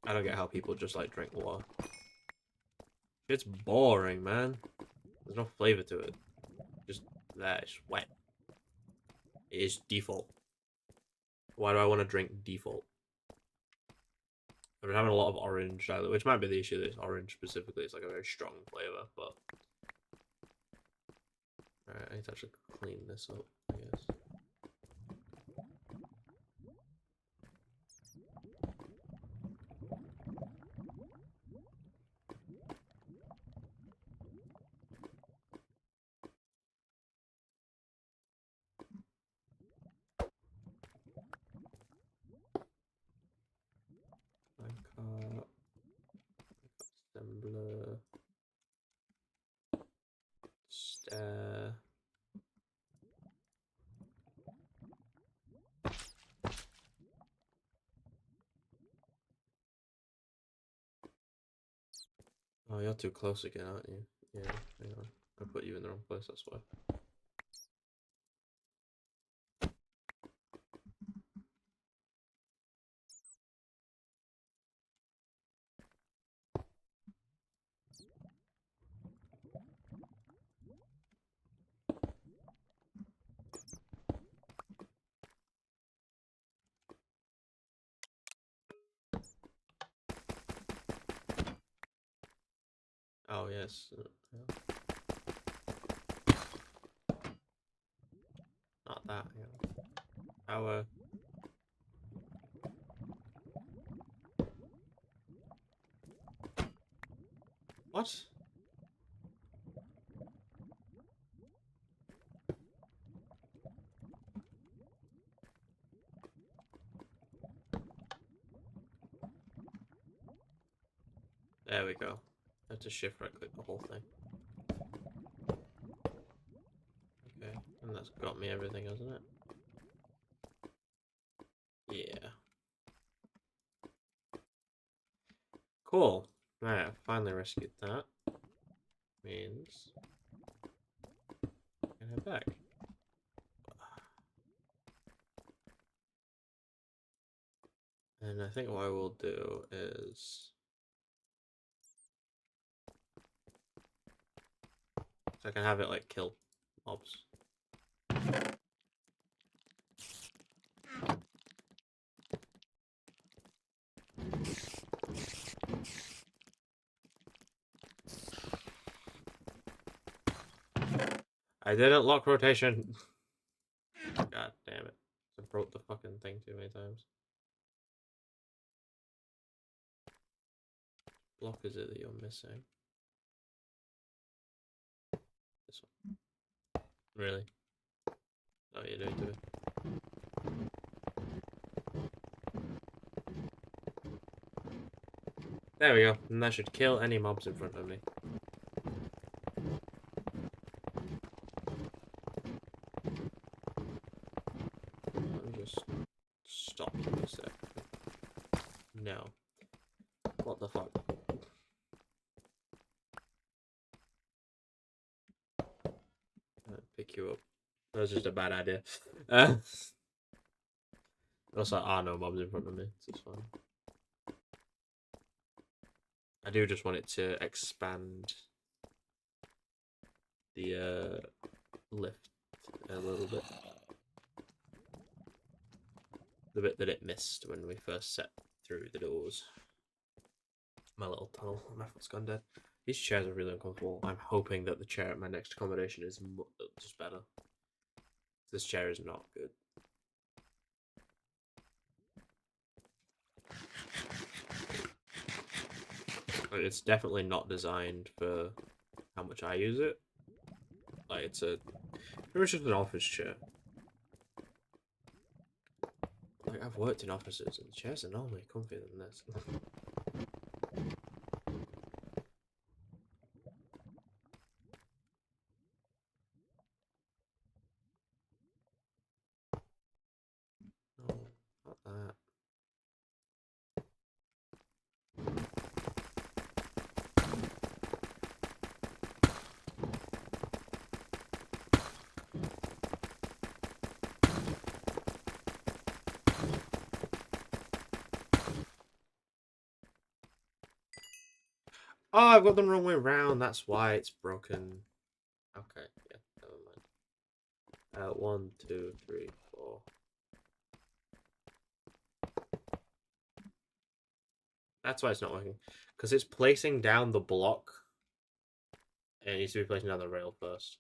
I don't get how people just like drink water. It's boring, man. There's no flavor to it. Just that, it's wet. It is default. Why do I want to drink default? I've been having a lot of orange dilute, which might be the issue. This orange specifically is like a very strong flavor, but alright, I need to actually clean this up, I guess. Minecart, assembler, stair. Oh, you're too close again, aren't you? Yeah, hang on. I put you in the wrong place, that's why. Oh yes. Yeah. Not that. Yeah. Our. What? There we go. I have to shift right click the whole thing. Okay, and that's got me everything, hasn't it? Yeah. Cool. Right, I finally rescued that. Means I can head back. And I think what I will do is so I can have it like kill mobs. I didn't lock rotation. God damn it. I broke the fucking thing too many times. Block is it that you're missing? This one. Really? Oh, you do it. There we go. And that should kill any mobs in front of me. Let me just stop for a sec. No. What the fuck? Pick you up. That was just a bad idea. Also, no mobs in front of me. It's just fine. I do just want it to expand the lift a little bit. The bit that it missed when we first set through the doors. My little tunnel. My foot's gone dead. These chairs are really uncomfortable. I'm hoping that the chair at my next accommodation is just better. This chair is not good. It's definitely not designed for how much I use it. Like, it's just an office chair. Like, I've worked in offices and the chairs are normally comfier than this. No, not that. Oh, I've got them the wrong way around. That's why it's broken. Okay, yeah, never mind. 1, 2, 3, 4. That's why it's not working. Because it's placing down the block. And it needs to be placing down the rail first.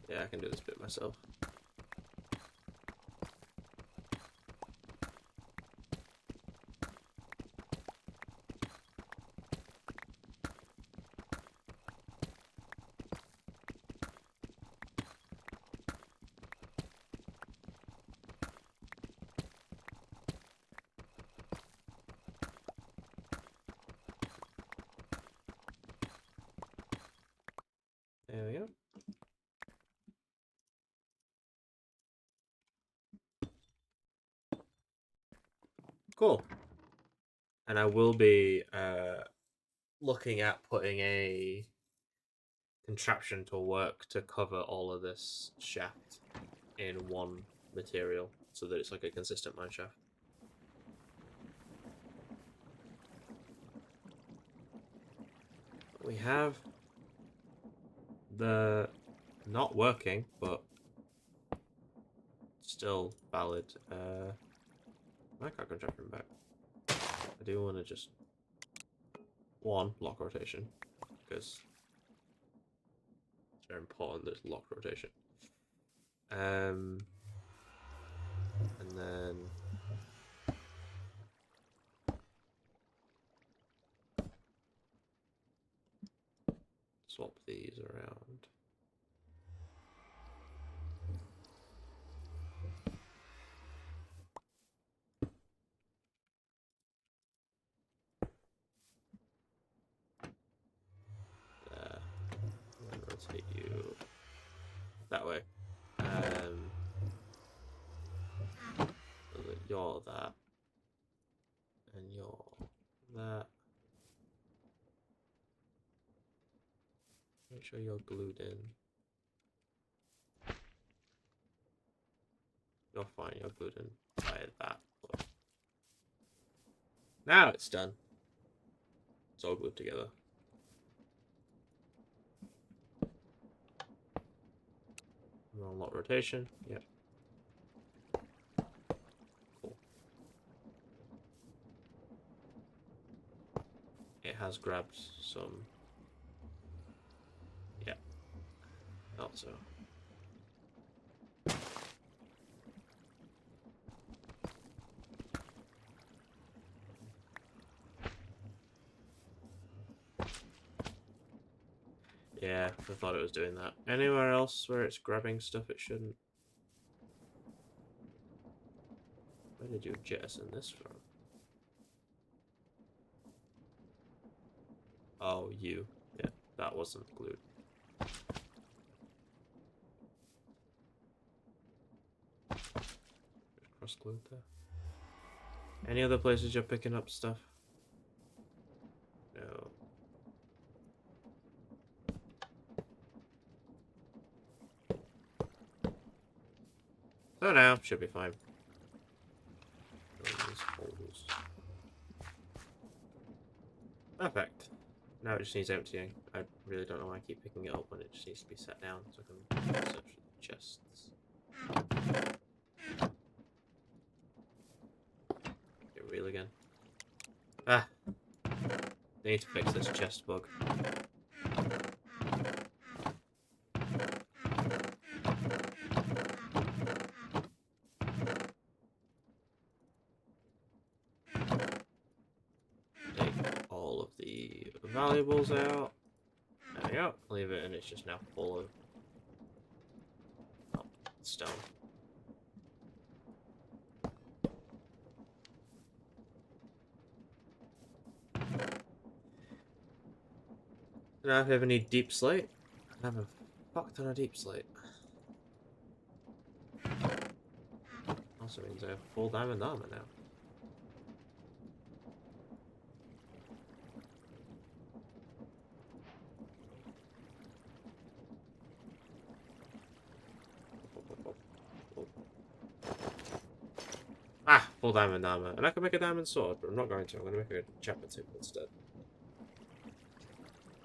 Yeah, I can do this bit myself. There we go. Cool. And I will be looking at putting a contraption to work to cover all of this shaft in one material so that it's like a consistent mine shaft. we have the not working, but still valid Minecraft contract from back. I do want to just lock rotation, because it's very important there's lock rotation. And then swap these around. There. And then rotate you that way. So that you're that. And you're that. Make sure you're glued in. You're fine, you're glued in by that. But now it's done. It's all glued together. Unlock rotation. Yep. Cool. It has grabbed some. Yeah. Also. Yeah, I thought it was doing that. Anywhere else where it's grabbing stuff it shouldn't? Where did you jettison this from? Oh, you. Yeah, that wasn't glued. Cross glued there. Any other places you're picking up stuff? No. So now, should be fine. These holes. Perfect. Now it just needs emptying. I really don't know why I keep picking it up when it just needs to be set down so I can search the chests. Get real again. Ah! I need to fix this chest bug. Take all of the valuables out. There we go. Leave it, and it's just now full of stone. Now, if you ever need deep slate, I have a fuck ton of deep slate. Also means I have full diamond armor now. Ah, full diamond armor. And I can make a diamond sword, but I'm not going to. I'm going to make a chapter tip instead.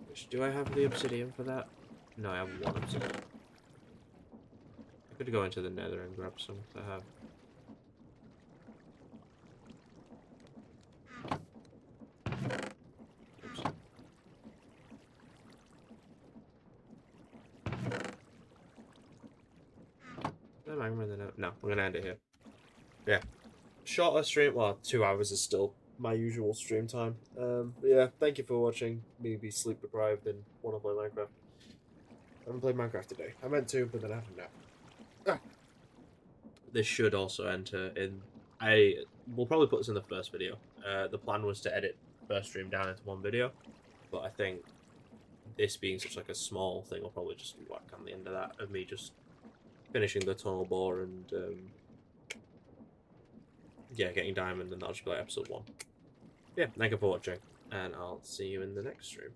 Which, do I have the obsidian for that? No, I have one obsidian. I could go into the nether and grab some to have. Oops. Am I remembering the note? No, we're going to end it here. Yeah. Shorter stream, well, 2 hours is still my usual stream time. But yeah, thank you for watching me be sleep deprived and want to play Minecraft. I haven't played Minecraft today. I meant to, but then I haven't now. Ah. This should also enter in. We'll probably put this in the first video. The plan was to edit first stream down into one video, but I think this being such like a small thing, I'll probably just whack on the end of that of me just finishing the tunnel bore and yeah, getting diamond, and that'll just be like episode 1. Yeah, thank you for watching, and I'll see you in the next stream.